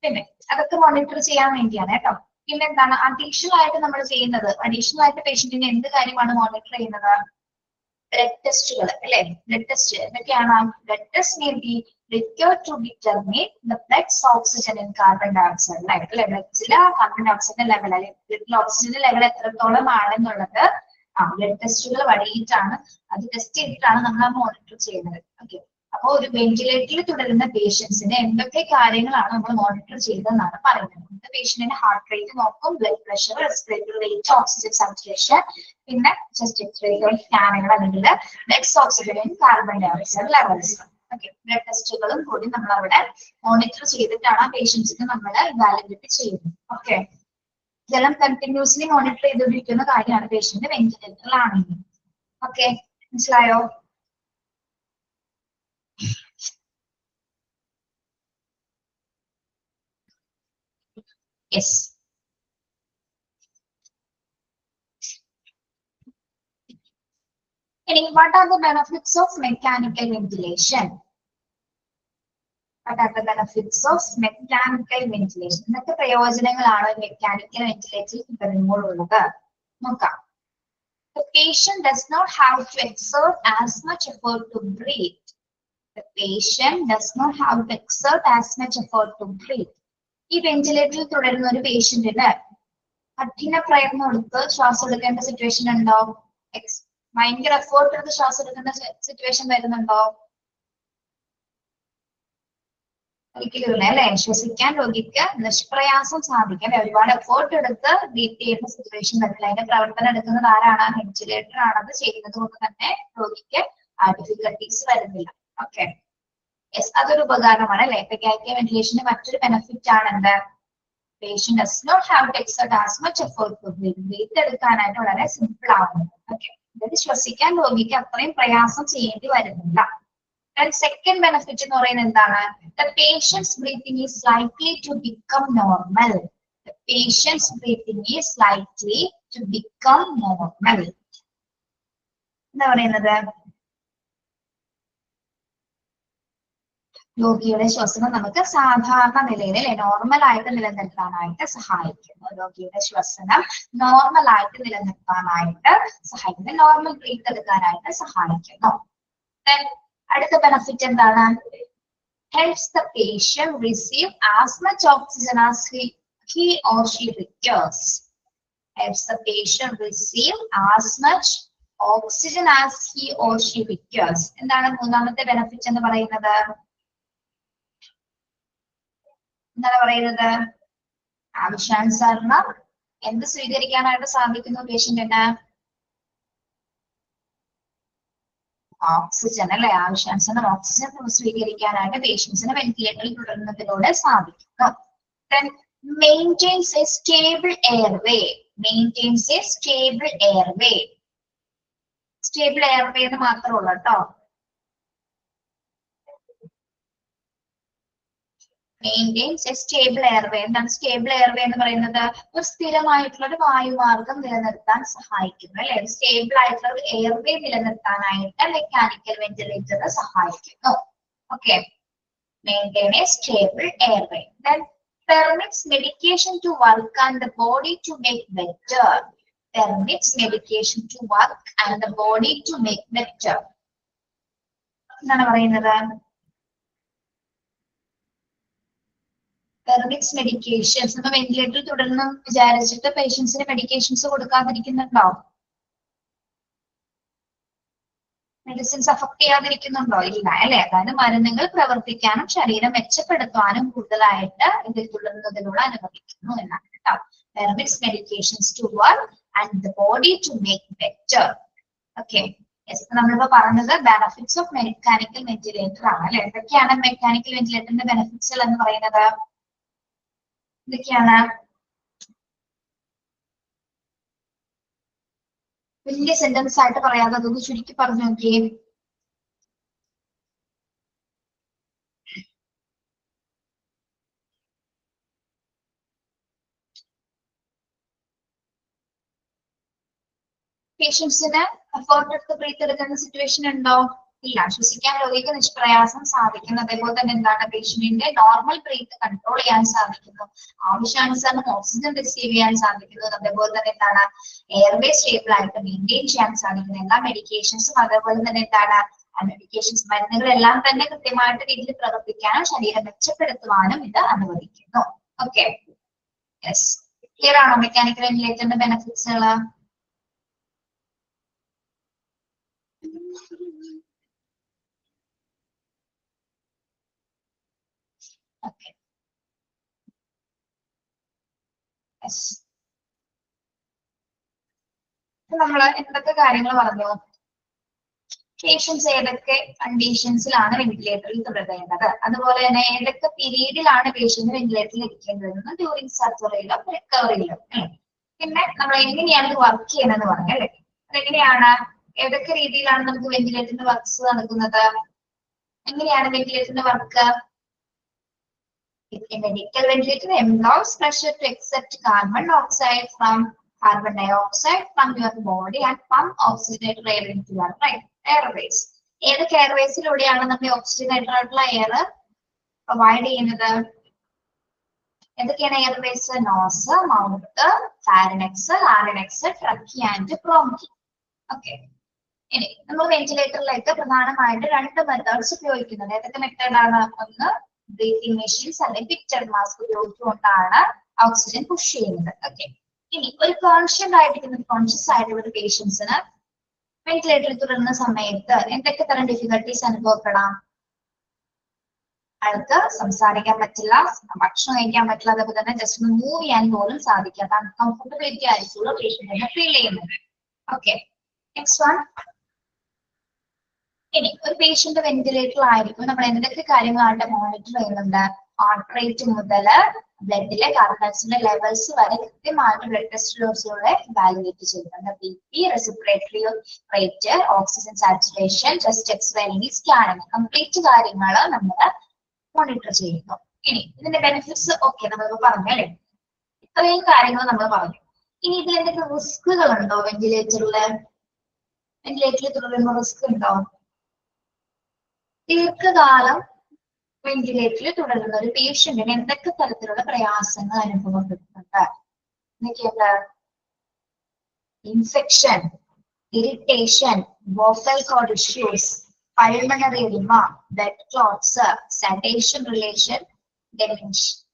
പിന്നെ അതൊക്കെ മോണിറ്റർ ചെയ്യാൻ വേണ്ടിയാണ് കേട്ടോ. പിന്നെ എന്താണ് അഡീഷണൽ ആയിട്ട് നമ്മൾ ചെയ്യുന്നത്, അഡീഷണൽ ആയിട്ട് പേഷ്യന്റിന് എന്ത് കാര്യമാണ് മോണിറ്റർ ചെയ്യുന്നത്? ബ്ലഡ് ടെസ്റ്റുകൾ അല്ലെ. ബ്ലഡ് ടെസ്റ്റ് എന്തൊക്കെയാണ്? Blood test may be required to determine the blood's oxygen and carbon dioxide level. അല്ലെ, ബ്ലഡിലെ കാർബൺ ഡയോക്സൈഡിന്റെ ലെവൽ അല്ലെങ്കിൽ ബ്ലഡിലെ ഓക്സിജന്റെ ലെവൽ എത്രത്തോളം ആണെന്നുള്ളത് ബ്ലഡ് ടെസ്റ്റുകൾ വഴിയിട്ടാണ്, അത് ടെസ്റ്റ് ചെയ്തിട്ടാണ് നമ്മൾ മോണിറ്റർ ചെയ്യുന്നത്. ഓക്കെ, അപ്പൊ ഒരു വെന്റിലേറ്ററിൽ തുടരുന്ന പേഷ്യൻസിന് എന്തൊക്കെ കാര്യങ്ങളാണ് നമ്മൾ മോണിറ്റർ ചെയ്തതെന്നാണ് പറയുന്നത്. പേഷ്യന്റിന്റെ ഹാർട്ട് റേറ്റ് നോക്കും, blood pressure, respiratory rate, oxygen saturation, പിന്നെ ചെസ്റ്റ് എക്സ്റേകൾ, സ്കാനുകൾ അല്ലെങ്കിൽ blood oxygen carbon dioxide levels. Okay, blood ടെസ്റ്റുകളും കൂടി നമ്മൾ അവിടെ മോണിറ്റർ ചെയ്തിട്ടാണ് ആ പേഷ്യൻസിന് നമ്മൾ ഇവാലുവേറ്റ് ചെയ്യുന്നത്. ഓക്കെ, ഇതെല്ലാം കണ്ടിന്യൂസ്ലി മോണിറ്റർ ചെയ്തുകൊണ്ടിരിക്കുന്ന കാര്യമാണ് പേഷ്യന്റ് വെന്റിലേറ്ററിലാണെങ്കിൽ. ഓക്കെ, മനസ്സിലായോ? യെസ്. ഇനി what are the benefits of mechanical ventilation? What are the benefits of mechanical ventilation? എന്തൊക്കെ പ്രയോജനങ്ങളാണ് മെക്കാനിക്കൽ വെന്റിലേറ്ററിൽ തുടരുമ്പോൾ ഉള്ളത് നോക്കാം. The patient does not have to exert as much effort to breathe. The patient does not have to exert as much effort to breathe. ഈ വെന്റിലേറ്ററിൽ തുടരുന്ന ഒരു പേഷ്യന്റിന് കഠിന പ്രയത്നം എടുത്ത് ശ്വാസം എടുക്കേണ്ട സിറ്റുവേഷൻ ഉണ്ടോ? ഭയങ്കര എഫേർട്ട് എടുത്ത് ശ്വാസം എടുക്കേണ്ട സിറ്റുവേഷൻ വരുന്നുണ്ടോ? ഒരിക്കലും അല്ലെ. ശ്വസിക്കാൻ രോഗിക്ക് നിഷ്പ്രയാസം സാധിക്കും. ഒരുപാട് എഫേർട്ട് എടുത്ത് ബ്രീത്ത് ചെയ്യുന്ന സിറ്റുവേഷൻ വരില്ല. അതിന്റെ പ്രവർത്തനം എടുക്കുന്നത് ആരാണ്? വെന്റിലേറ്റർ ആണത് ചെയ്യുന്നത് കൊണ്ട് തന്നെ രോഗിക്ക് ഡിഫിക്കൽട്ടീസ് വരുന്നില്ല. ഓക്കെ, യെസ്, അതൊരു ഉപകാരമാണ് അല്ലെ. മെക്കാനിക്കൽ വെന്റിലേഷന്റെ മറ്റൊരു ബെനിഫിറ്റ് ആണ് എന്ത്? Patient does not have to exert as much effort to breathe. Breath എടുക്കാനായിട്ട് വളരെ സിമ്പിൾ ആവുന്നു. ഓക്കെ, അതായത് ശ്വസിക്കാൻ രോഗിക്ക് അത്രയും പ്രയാസം ചെയ്യേണ്ടി വരുന്നില്ല. സെക്കൻഡ് ബെനിഫിറ്റ് എന്ന് പറയുന്നത് എന്താണ്? The patient's breathing is likely to become normal. The patient's breathing is likely to become normal. എന്താ പറയുന്നത്? രോഗിയുടെ ശ്വസനം നമുക്ക് സാധാരണ നിലയിൽ അല്ലെ നോർമൽ ആയിട്ട് നിലനിർത്താനായിട്ട് സഹായിക്കുന്നു. രോഗിയുടെ ശ്വസനം നോർമൽ ആയിട്ട് നിലനിർത്താനായിട്ട് സഹായിക്കുന്നു. നോർമൽ ബ്രീത്ത് എടുക്കാനായിട്ട് സഹായിക്കുന്നു. അടുത്ത ബെനിഫിറ്റ് എന്താണ്? Helps the patient receive as much oxygen as he or she requires. Helps the patient receive as much oxygen as he or she requires. എന്താണ് മൂന്നാമത്തെ ബെനിഫിറ്റ് എന്ന് പറയുന്നത്? എന്താണ് പറയുന്നത്? ആവശ്യാനുസരണം എന്ത് സ്വീകരിക്കാനായിട്ട് സാധിക്കുന്നു പേഷ്യന്റിന്? ഓക്സിജൻ അല്ലെ, ആവശ്യാനുസരണം ഓക്സിജൻ സ്വീകരിക്കാനായിട്ട് പേഷ്യൻസിന് വെന്റിലേറ്ററിൽ തുടരുന്നതിലൂടെ സാധിക്കും. Then maintains a stable airway. Maintains a stable airway. Stable airway എന്ന് മാത്രമേ ഉള്ളൂ കേട്ടോ. Maintains a stable airway. എന്താണ് സ്റ്റേബിൾ എയർവേ എന്ന് പറയുന്നത്? ഒരു സ്ഥിരമായിട്ടുള്ള ഒരു വായുമാർഗം നിലനിർത്താൻ സഹായിക്കുന്നു അല്ലെ. സ്റ്റേബിൾ ആയിട്ടുള്ള ഒരു എയർവേ നിലനിർത്താനായിട്ട് മെക്കാനിക്കൽ വെന്റിലേറ്റർ സഹായിക്കുന്നു. Okay, maintain A stable airway. Then permits medication to work and the body to make better. Permits medication to work and the body to make better. എന്താണ് പറയുന്നത്? Permits medications. നമ്മൾ വെന്റിലേറ്ററിൽ തുടർന്ന് വിചാരിച്ചിട്ട് പേഷ്യൻസിന് medications കൊടുക്കാതിരിക്കുന്നുണ്ടോ? Medicines affect ചെയ്യാതിരിക്കുന്നുണ്ടോ? ഇല്ല അല്ലെ. അതായത് മരുന്നുകൾ പ്രവർത്തിക്കാനും ശരീരം മെച്ചപ്പെടുത്താനും കൂടുതലായിട്ട് ഇതിൽ തുടരുന്നതിലൂടെ അനുവദിക്കുന്നു എന്നാണ് കേട്ടോ. Permits medications to work and the body to make better. Okay, നമ്മളിപ്പോ പറഞ്ഞത് ബെനഫിറ്റ്സ് ഓഫ് മെക്കാനിക്കൽ വെന്റിലേറ്റർ ആണ് അല്ലെ. എന്തൊക്കെയാണ് മെക്കാനിക്കൽ വെന്റിലേറ്ററിന്റെ ബെനഫിറ്റ്സ് എന്ന് പറയുന്നത്? എന്തൊക്കെയാണ്? വലിയ സെന്റൻസ് ആയിട്ട് പറയാതെ അതൊന്ന് ചുരുക്കി പറഞ്ഞു നോക്കിയേ. പേഷ്യൻസിന് എഫേർട്ട് എടുത്ത് ബ്രീത്ത് എടുക്കുന്ന സിറ്റുവേഷൻ ഉണ്ടോ? ഇല്ല. ശ്വസിക്കാൻ രോഗിക്ക് നിഷ്പ്രയാസം സാധിക്കുന്നു. അതേപോലെ തന്നെ എന്താണ്, പേഷ്യന്റിന്റെ നോർമൽ ബ്രീത്ത് കൺട്രോൾ ചെയ്യാൻ സാധിക്കുന്നു. ആവശ്യാനുസരണം ഓക്സിജൻ റിസീവ് ചെയ്യാൻ സാധിക്കുന്നു. അതേപോലെ തന്നെ എന്താണ്, എയർവേ സ്റ്റേബിൾ ആയിട്ട് മെയിൻറ്റെയിൻ ചെയ്യാൻ സാധിക്കുന്നു. എല്ലാ മെഡിക്കേഷൻസും അതേപോലെ തന്നെ എന്താണ്, മെഡിക്കേഷൻസ് മരുന്നുകളെല്ലാം തന്നെ കൃത്യമായിട്ട് രീതിയിൽ പ്രവർത്തിക്കാനും ശരീരം മെച്ചപ്പെടുത്തുവാനും ഇത് അനുവദിക്കുന്നു. ഓക്കെ, യെസ്, ക്ലിയർ ആണോ മെക്കാനിക്കൽ വെന്റിലേറ്ററിന്റെ ബെനിഫിറ്റ്സുകൾ? Okay. Yes. നമ്മൾ എന്തൊക്കെ കാര്യങ്ങൾ പറഞ്ഞു? പേഷ്യൻസ് ഏതൊക്കെ കണ്ടീഷൻസിലാണ് വെന്റിലേറ്ററിൽ തുടരേണ്ടത്, അതുപോലെ തന്നെ ഏതൊക്കെ പീരീഡിലാണ് പേഷ്യന്റ് വെന്റിലേറ്ററിൽ ഇരിക്കേണ്ടതെന്ന് ഡ്യൂറിങ് സർജറിയിലും റിക്കവറിയിലും. പിന്നെ നമ്മൾ എങ്ങനെയാണ് ഇത് വർക്ക് ചെയ്യുന്നത് പറഞ്ഞു അല്ലെ. അതെങ്ങനെയാണ്, ഏതൊക്കെ രീതിയിലാണ് നമുക്ക് വെന്റിലേറ്ററിന്റെ വർക്ക്സ് നടക്കുന്നത്? എങ്ങനെയാണ് വെന്റിലേറ്ററിന്റെ work? A medical ventilator employs pressure to accept carbon dioxide from carbon dioxide from your body and pump oxygenated air into your airways. ഏതൊക്കെ എയർവേസിലൂടെയാണ് നമ്മൾ ഓക്സിജനേറ്റഡ് ആയിട്ടുള്ള എയർ പ്രൊവൈഡ് ചെയ്യുന്നത്? ഏതൊക്കെയാണ് airways? Nose, mouth, pharynx, larynx, trachea and bronchi. Okay, ഇനി നമ്മൾ വെന്റിലേറ്ററിലേക്ക് പ്രധാനമായിട്ട് രണ്ട് methods ഉപയോഗിക്കുന്നത്. ഏതൊക്കെ മെത്തേഡാണ്? ഒന്ന് ബ്രീത്തിങ് മെഷീൻസ് അല്ലെങ്കിൽ പിക്ചർ മാസ്ക് ഉപയോഗിച്ചുകൊണ്ടാണ് ഓക്സിജൻ പുഷ് ചെയ്യുന്നത്. ഓക്കെ, ഇനി ഒരു കോൺഷ്യസ് ആയിട്ടുള്ള ഒരു പേഷ്യൻസിന് വെന്റിലേറ്ററിൽ തുടരുന്ന സമയത്ത് എന്തൊക്കെ തരം ഡിഫിക്കൽട്ടീസ് അനുഭവപ്പെടാം? അയാൾക്ക് സംസാരിക്കാൻ പറ്റില്ല, ഭക്ഷണം കഴിക്കാൻ പറ്റില്ല, അതേപോലെ തന്നെ ജസ്റ്റ് ഒന്ന് മൂവ് ചെയ്യാൻ പോലും സാധിക്കാത്ത അൺകംഫർട്ടബിലിറ്റി ആയിരിക്കുള്ള പേഷ്യന്റിനെ ഫീൽ ചെയ്യുന്നത്. Okay, next one. ഇനി ഒരു പേഷ്യന്റ് വെന്റിലേറ്ററിൽ ആയിരിക്കും നമ്മൾ എന്തൊക്കെ കാര്യങ്ങളാണ് മോണിറ്റർ ചെയ്യുന്നുണ്ട്? ഹാർട്ട് റേറ്റ് മുതൽ ബ്ലഡിലെ കാർബോഹൈഡ്രേറ്റ്സിന്റെ ലെവൽസ് വരെ കൃത്യമായിട്ട് ബ്ലഡ് ടെസ്റ്റിലൂടെ വാലുവേറ്റ് ചെയ്യുന്നുണ്ട്. BP, respiratory rate, oxygen saturation, chest X-ray അല്ലെങ്കിൽ സ്കാനിങ്, കംപ്ലീറ്റ് കാര്യങ്ങൾ നമ്മൾ മോണിറ്റർ ചെയ്യുന്നു. ഇനി ഇതിന്റെ ബെനിഫിറ്റ്സ് ഓക്കെ നമ്മൾ പറഞ്ഞു അല്ലെ. ഇത്രയും കാര്യങ്ങൾ നമ്മൾ പറഞ്ഞു. ഇനി ഇതിൽ എന്തെങ്കിലും റിസ്കുകൾ ഉണ്ടോ? വെന്റിലേറ്ററിൽ തുടരുന്ന റിസ്ക് ഉണ്ടോ? ദീർഘകാലം വെന്റിലേറ്ററിൽ തുടരുന്ന ഒരു പേഷ്യന്റിന് എന്തൊക്കെ തരത്തിലുള്ള പ്രയാസങ്ങൾ അനുഭവപ്പെടുന്നുണ്ട്? എന്തൊക്കെയുണ്ട്? Infection, irritation, vocal cord issues, pulmonary edema, blood clots, sedation relation,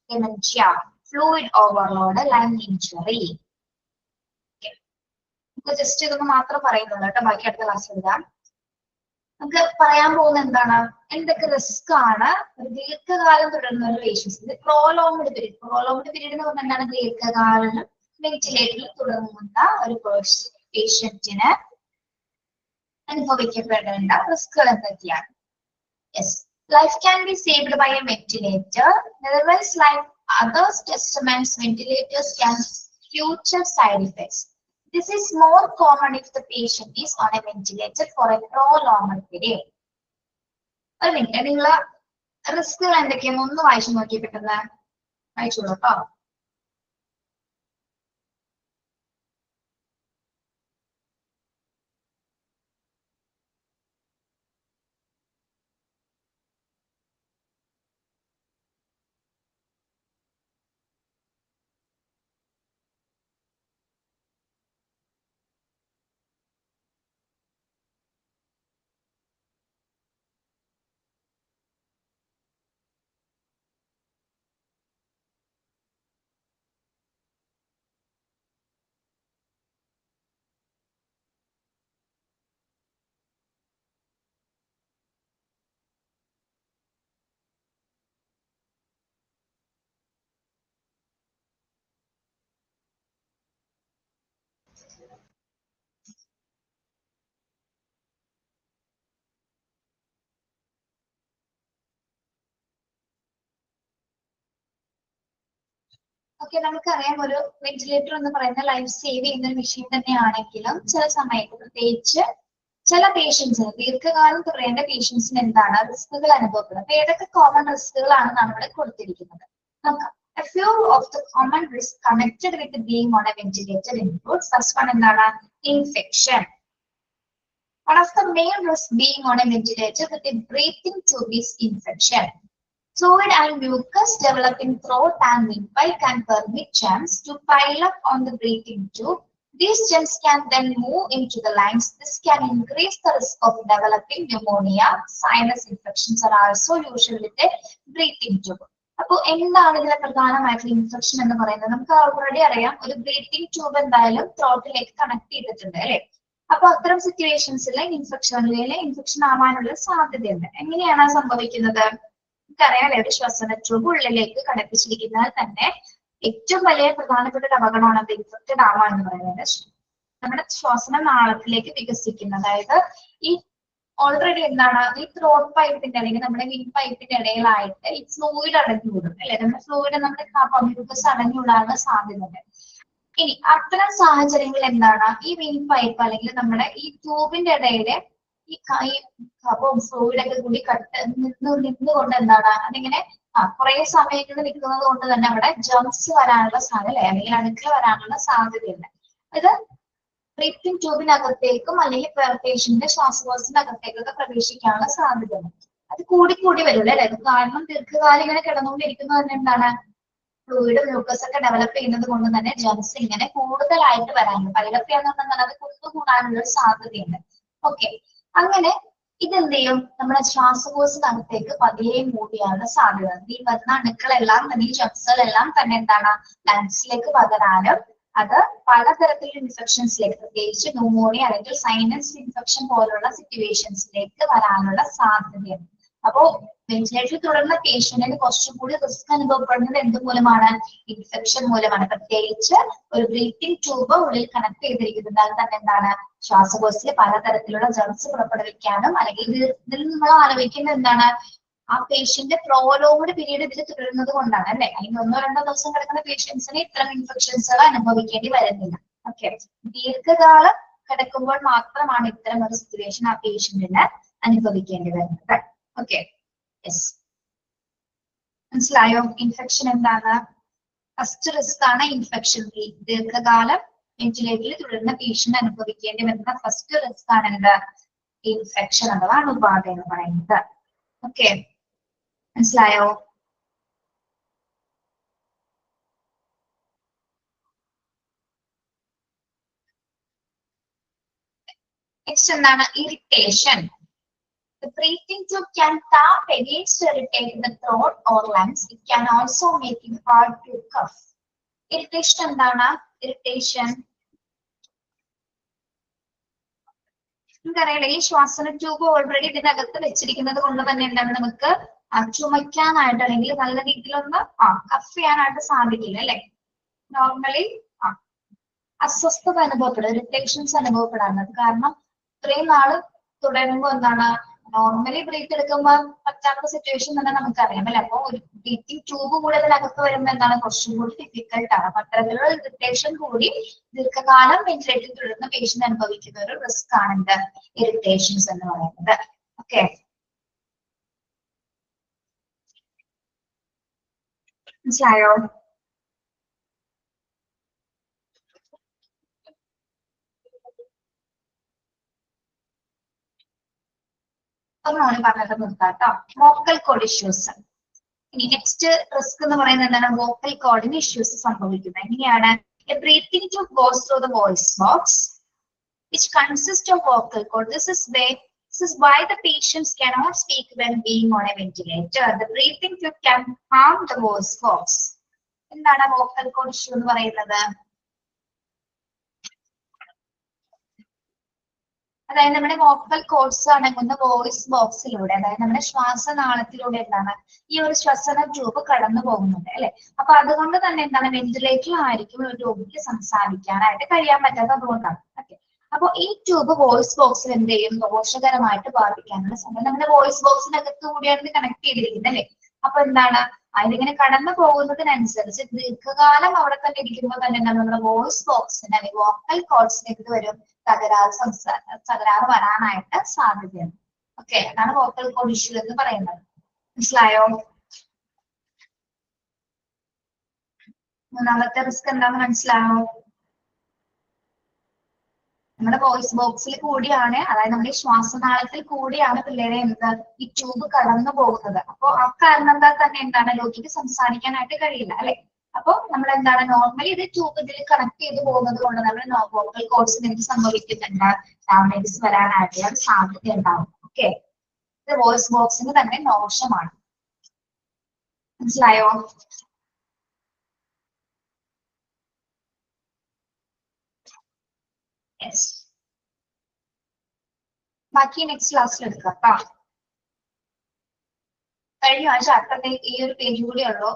dementia, fluid overload, lung injury. നമുക്ക് ജസ്റ്റ് ഇതൊന്ന് മാത്രം പറയുന്നുള്ളൂ കേട്ടോ, ബാക്കി അടുത്ത ക്ലാസ് എഴുതാം. നമുക്ക് പറയാൻ പോകുന്ന എന്താണ്, എന്തൊക്കെ റിസ്ക് ആണ് ഒരു ദീർഘകാലം തുടരുന്ന ഒരു പേഷ്യൻസ്. പ്രോലോങ്ഡ് പീരീഡ് എന്ന് പറഞ്ഞാൽ എന്താണ്? ദീർഘകാലം വെന്റിലേറ്ററിൽ തുടങ്ങുന്ന ഒരു പേഷ്യന്റിന് അനുഭവിക്കപ്പെടേണ്ട റിസ്കുകൾ എന്തൊക്കെയാണ്? Yes, life can be saved by a ventilator. Nevertheless, like other testaments, ventilators can future side effects. This is more common if the patient is on a ventilator for a prolonged period. ഒരു minute, നിങ്ങള് റിസ്കുകൾ എന്തൊക്കെയാണെന്ന് ഒന്ന് വായിച്ചു നോക്കി പെട്ടെന്ന് വായിച്ചോളൂ കേട്ടോ. Okay, നമുക്കറിയാം ഒരു വെന്റിലേറ്റർ എന്ന് പറയുന്ന ലൈഫ് സേവ് ചെയ്യുന്ന ഒരു മെഷീൻ തന്നെയാണെങ്കിലും ചില സമയത്ത് പ്രത്യേകിച്ച് ചില പേഷ്യൻസിന് ദീർഘകാലം തുടരേണ്ട പേഷ്യൻസിന് എന്താണ് റിസ്കുകൾ അനുഭവപ്പെടുന്നത്? അപ്പൊ ഏതൊക്കെ കോമൺ റിസ്കുകളാണെന്നാണ് ഇവിടെ കൊടുത്തിരിക്കുന്നത്. നോക്കാം. A few of the common risks connected with being on a ventilator includes first one എന്താണ്? Infection. One of the main risks being on a ventilator with a breathing tube is infection. Fluid and mucus develop in throat and windpipe can permit germs to pile up on the breathing tube. These germs can then move into the lungs. This can increase the risk of developing pneumonia. Sinus infections are also usual with a breathing tube. അപ്പോൾ എന്താണ് ഇതിലെ പ്രധാനമായിട്ടുള്ള infection എന്ന് പറയുന്നത്? നമുക്ക് already അറിയാം, ഒരു breathing tube എന്തായാലും ത്രോട്ടിലേക്ക് കണക്ട് ചെയ്തിട്ടുണ്ട് അല്ലെ. അപ്പൊ അത്തരം സിറ്റുവേഷൻസിൽ ഇൻഫെക്ഷൻ ആവാനുള്ള സാധ്യതയുണ്ട്. എങ്ങനെയാണ് സംഭവിക്കുന്നത്? നമുക്കറിയാലേ, ഒരു ശ്വസന ട്യൂബ് ഉള്ളിലേക്ക് ഘടിപ്പിച്ചിരിക്കുന്നതിൽ തന്നെ ഏറ്റവും വലിയ പ്രധാനപ്പെട്ട ഒരു അപകടമാണ് അത് ഇൻഫെക്റ്റഡ് ആവുക എന്ന് പറയുന്നത്. നമ്മുടെ ശ്വസന നാളത്തിലേക്ക് വികസിക്കുന്ന, അതായത് ഈ ഓൾറെഡി എന്താണ് ഈ ത്രോട്ട് പൈപ്പിന്റെ അല്ലെങ്കിൽ നമ്മുടെ വിൻ പൈപ്പിന്റെ ഇടയിലായിട്ട് ഈ ഫ്ലൂയിഡ് അടഞ്ഞുകൂടും അല്ലെ. നമ്മുടെ ഫ്ലൂയിഡ് നമ്മുടെ മ്യൂക്കസ് അടഞ്ഞുകൂടാനുള്ള സാധ്യതയുണ്ട്. ഇനി അത്തരം സാഹചര്യങ്ങളിൽ എന്താണ് ഈ വിൻ പൈപ്പ് അല്ലെങ്കിൽ നമ്മുടെ ഈ ട്യൂബിന്റെ ഇടയില് ഈ കഫവും ഫ്ലൂയിഡൊക്കെ കൂടി നിന്നുകൊണ്ട് എന്താണ് അതിങ്ങനെ കുറെ സമയങ്ങളിൽ നിൽക്കുന്നത് കൊണ്ട് തന്നെ അവിടെ ജംസ് വരാനുള്ള സാധ്യത അല്ലെങ്കിൽ അണുക്കൾ വരാനുള്ള സാധ്യതയുണ്ട്. ഇത് ബ്രീത്തിങ് ട്യൂബിനകത്തേക്കും അല്ലെങ്കിൽ പേഷ്യന്റിന്റെ ശ്വാസകോശത്തിനകത്തേക്കൊക്കെ പ്രവേശിക്കാനുള്ള സാധ്യതയുണ്ട്. അത് കൂടി വരില്ല അല്ലെ. കാരണം ദീർഘകാലം ഇങ്ങനെ കിടന്നുകൊണ്ടിരിക്കുന്നത് തന്നെ എന്താണ് ഫ്ലൂയിഡ് മ്യൂക്കസ് ഒക്കെ ഡെവലപ്പ് ചെയ്യുന്നത് കൊണ്ട് തന്നെ ജംസ് ഇങ്ങനെ കൂടുതലായിട്ട് വരാനുണ്ട്. പൈലപ്പ് എന്ന് പറഞ്ഞാൽ അത് കുന്നുകൂടാനുള്ള ഒരു സാധ്യതയുണ്ട്. ഓക്കെ, അങ്ങനെ ഇതെന്ത് ചെയ്യും? നമ്മുടെ ശ്വാസകോശത്തിനകത്തേക്ക് പതിയെ മൂടിയാണ് സാധ്യത. ഈ വരുന്ന അണുക്കളെല്ലാം തന്നെ ഈ ജംസുകളെല്ലാം തന്നെ എന്താണ് ലങ്സിലേക്ക് പകരാനും അത് പലതരത്തിലുള്ള ഇൻഫെക്ഷൻസിലേക്ക്, പ്രത്യേകിച്ച് ന്യൂമോണിയ അല്ലെങ്കിൽ സൈനസ് ഇൻഫെക്ഷൻ പോലുള്ള സിറ്റുവേഷൻസിലേക്ക് വരാനുള്ള സാധ്യതയുണ്ട്. അപ്പോ വെന്റിലേറ്ററിൽ തുടർന്ന പേഷ്യന്റിന് കുറച്ചുകൂടി റിസ്ക് അനുഭവപ്പെടുന്നത് എന്ത് മൂലമാണ്? ഇൻഫെക്ഷൻ മൂലമാണ്. പ്രത്യേകിച്ച് ഒരു ബ്രീത്തിങ് ട്യൂബ് ഉള്ളിൽ കണക്ട് ചെയ്തിരിക്കുന്നതാൽ തന്നെ എന്താണ് ശ്വാസകോശത്തിൽ പലതരത്തിലുള്ള ജംസ് പുറപ്പെടുവിക്കാനും, അല്ലെങ്കിൽ ഇതിൽ നമ്മൾ ആലോചിക്കുന്നത് എന്താണ് ആ പേഷ്യന്റ് പ്രോലോങ്ഡ് പീരീഡ് ഇതിൽ തുടരുന്നത് കൊണ്ടാണ് അല്ലെ. അല്ലെങ്കിൽ 1-2 ദിവസം കിടക്കുന്ന പേഷ്യൻസിന് ഇത്തരം ഇൻഫെക്ഷൻസുകൾ അനുഭവിക്കേണ്ടി വരുന്നില്ല. ഓക്കെ, ദീർഘകാലം കിടക്കുമ്പോൾ മാത്രമാണ് ഇത്തരം ഒരു സിറ്റുവേഷൻ ആ പേഷ്യന്റിന് അനുഭവിക്കേണ്ടി വരുന്നത്. ഓക്കെ, യെസ്, മനസ്സിലായോ? ഇൻഫെക്ഷൻ എന്താണ്? ഫസ്റ്റ് റിസ്ക് ആണ് ഇൻഫെക്ഷൻ. ദീർഘകാലം വെന്റിലേറ്ററിൽ തുടരുന്ന പേഷ്യന്റ് അനുഭവിക്കേണ്ടി വരുന്ന ഫസ്റ്റ് റിസ്ക് ആണ് എന്ത്? ഇൻഫെക്ഷൻ അഥവാ അണുബാധ എന്ന് പറയുന്നത്. ഓക്കെ, മനസ്സിലായോ? നെക്സ്റ്റ് എന്താണ്? Irritation. The breathing tube can tap against or irritate the throat or lungs. It can also make it hard to cough. Irritation എന്താണ്? ഇറിറ്റേഷൻ നമുക്കറിയാലോ, ഈ ശ്വാസന ട്യൂബ് ഓൾറെഡി ഇതിനകത്ത് വെച്ചിരിക്കുന്നത് കൊണ്ട് തന്നെ എന്താണ് നമുക്ക് ചുമയ്ക്കാനായിട്ട് അല്ലെങ്കിൽ നല്ല രീതിയിലൊന്ന് കഫ് ചെയ്യാനായിട്ട് സാധിക്കില്ല അല്ലെ. നോർമലി അസ്വസ്ഥത അനുഭവപ്പെടും, ഇറിറ്റേഷൻസ് അനുഭവപ്പെടാറുണ്ട്. കാരണം ഇത്രയും നാള് തുടരുമ്പോ എന്താണ് നോർമലി ബ്രീത്ത് എടുക്കുമ്പോൾ പറ്റാത്ത സിറ്റുവേഷൻ തന്നെ നമുക്കറിയാം അല്ലെ. അപ്പൊ ഒരു ബ്രീത്തിങ് ട്യൂബ് കൂടെ അതിനകത്ത് വരുമ്പോൾ എന്താണ് കുറച്ചും കൂടി ഡിഫിക്കൽട്ട് ആണ്. അപ്പൊ അത്തരത്തിലുള്ള ഇറിറ്റേഷൻ കൂടി ദീർഘകാലം വെന്റിലേറ്ററിൽ തുടരുന്ന പേഷ്യന്റ് അനുഭവിക്കുന്ന ഒരു റിസ്ക് ആണ് എന്ത് ഇറിറ്റേഷൻസ് എന്ന് പറയുന്നത്. ഓക്കെ, മനസ്സിലായോ? ഒന്നാണ് പറഞ്ഞത് നിർത്താട്ടോ. Vocal cord issues. ഇനി നെക്സ്റ്റ് റിസ്ക് എന്ന് പറയുന്നത് എന്താണ്? വോക്കൽ കോഡിന് ഇഷ്യൂസ് സംഭവിക്കുന്നത് എങ്ങനെയാണ്? Breathing tube goes through the voice box which consists of vocal cord. This is why the patients cannot speak when being on a ventilator. The breathing tube can harm the voice box. എന്താണ് vocal code issue എന്ന് പറയുന്നത്? അതായത് നമ്മുടെ vocal cords അടങ്ങുന്ന voice ബോക്സിലൂടെ, അതായത് നമ്മുടെ ശ്വാസനാളത്തിലൂടെ എന്താണ് ഈ ഒരു ശ്വസന ട്യൂബ് കടന്നു പോകുന്നുണ്ട് അല്ലെ. അപ്പൊ അതുകൊണ്ട് തന്നെ എന്താണ് വെന്റിലേറ്ററിലായിരിക്കും ഒരു രോഗിക്ക് സംസാരിക്കാനായിട്ട് കഴിയാൻ പറ്റാത്തത് അതുകൊണ്ടാണ്. ഓക്കെ, അപ്പൊ ഈ ട്യൂബ് വോയിസ് ബോക്സിൽ എന്ത് ചെയ്യും? ദോഷകരമായിട്ട് ബാധിക്കാനുള്ള സമയം. നമ്മുടെ വോയിസ് ബോക്സിനകത്ത് കൂടിയാണ് കണക്ട് ചെയ്തിരിക്കുന്നത് അല്ലെ. അപ്പൊ എന്താണ് അതിലിങ്ങനെ കടന്നു പോകുന്നതിനനുസരിച്ച് ദീർഘകാലം അവിടെ തന്നെ ഇരിക്കുമ്പോൾ തന്നെ എന്താണ് നമ്മുടെ വോയിസ് ബോക്സിന് അല്ലെങ്കിൽ വോക്കൽ കോഡ്സിന് എന്ത് വരും? തകരാറ് വരാനായിട്ട് സാധ്യതയുണ്ട്. ഓക്കെ, അതാണ് വോക്കൽ കോഡ് ഇഷ്യൂ എന്ന് പറയുന്നത്. മനസ്സിലായോ? മൂന്നാമത്തെ റിസ്ക് എന്താണെന്ന് മനസ്സിലായോ? നമ്മുടെ വോയിസ് ബോക്സിൽ കൂടിയാണ്, അതായത് നമ്മുടെ ശ്വാസനാളത്തിൽ കൂടിയാണ് പിള്ളേരെ എന്ത് ഈ ട്യൂബ് കടന്നു പോകുന്നത്. അപ്പൊ ആ കാരണത്താൽ തന്നെ എന്താണ് രോഗിക്ക് സംസാരിക്കാനായിട്ട് കഴിയില്ല അല്ലെ. അപ്പൊ നമ്മൾ എന്താണ് നോർമലി ഇത് ട്യൂബ് ഇതിൽ കണക്ട് ചെയ്ത് പോകുന്നത് കൊണ്ട് നമ്മുടെ വോക്കൽ കോഡ്സിന് എന്ത് സംഭവിക്കുന്നുണ്ട്? ഡാമേജസ് വരാനായിട്ടുള്ള സാധ്യത ഉണ്ടാവും. ഓക്കെ, ഇത് വോയിസ് ബോക്സിന് തന്നെ ദോഷമാണ്. മനസ്സിലായോ? യെസ്, ബാക്കി നെക്സ്റ്റ് ക്ലാസ്സിൽ എടുക്കാം കേട്ടോ. കഴിഞ്ഞ ആഴ്ച അത്രത്തെ ഈ ഒരു പേജ് കൂടി ഉള്ളൂ.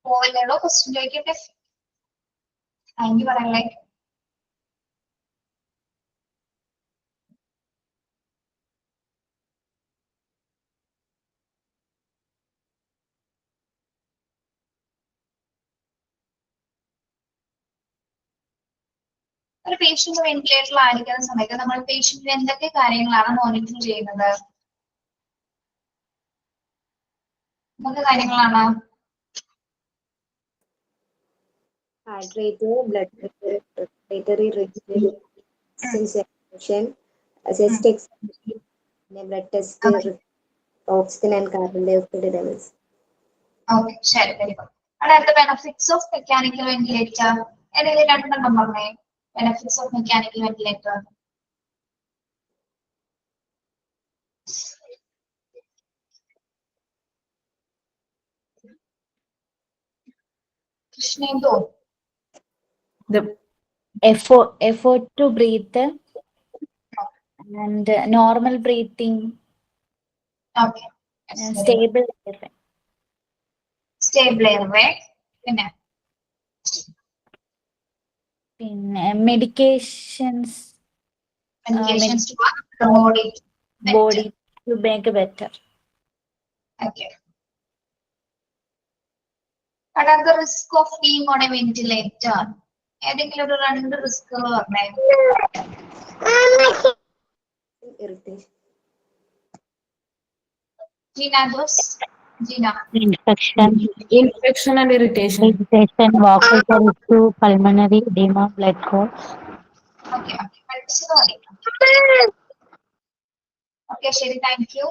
പോയില്ലല്ലോ, ക്വസ്റ്റ്യൻ ചോദിക്കട്ടെ. എനിക്ക് പറയല്ലേ. ഒരു പേഷ്യന്റ് വെന്റിലേറ്ററിലായിരിക്കുന്ന സമയത്ത് നമ്മൾ പേഷ്യന്റിന് എന്തൊക്കെ കാര്യങ്ങളാണ് മോണിറ്റർ ചെയ്യുന്നത്? എന്തൊക്കെ കാര്യങ്ങളാണ്? Heart rate, blood pressure, respiratory rate, sensation, chest expansion, blood test, oxygen and carbon dioxide levels. Okay, ശരി, വെരി ഗുഡ്. അടുത്ത ബെനിഫിറ്റ്സ് ഓഫ് മെക്കാനിക്കൽ വെന്റിലേറ്റർ. ഏതെങ്കിലും രണ്ടെണ്ണം പറഞ്ഞേ. Benefits of mechanical ventilator. Krishnendu. The effort to breathe and normal breathing, okay, stable stable airway. പിന്നെ medications medications to promote body to make better. Okay. അതായത് risk of being on a ventilator. ഏതെങ്കിലും ഒരു രണ്ട് റിസ്കുകൾ പറഞ്ഞേ. Irritation. ജീന ദോസ്. Jeena. infection and irritation. Vocal cord issue, pulmonary edema, blood clot. Okay, പഠിപ്പിച്ചത് മതി. ഓക്കെ, ശരി, thank you.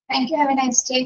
Thank you. Have a nice day.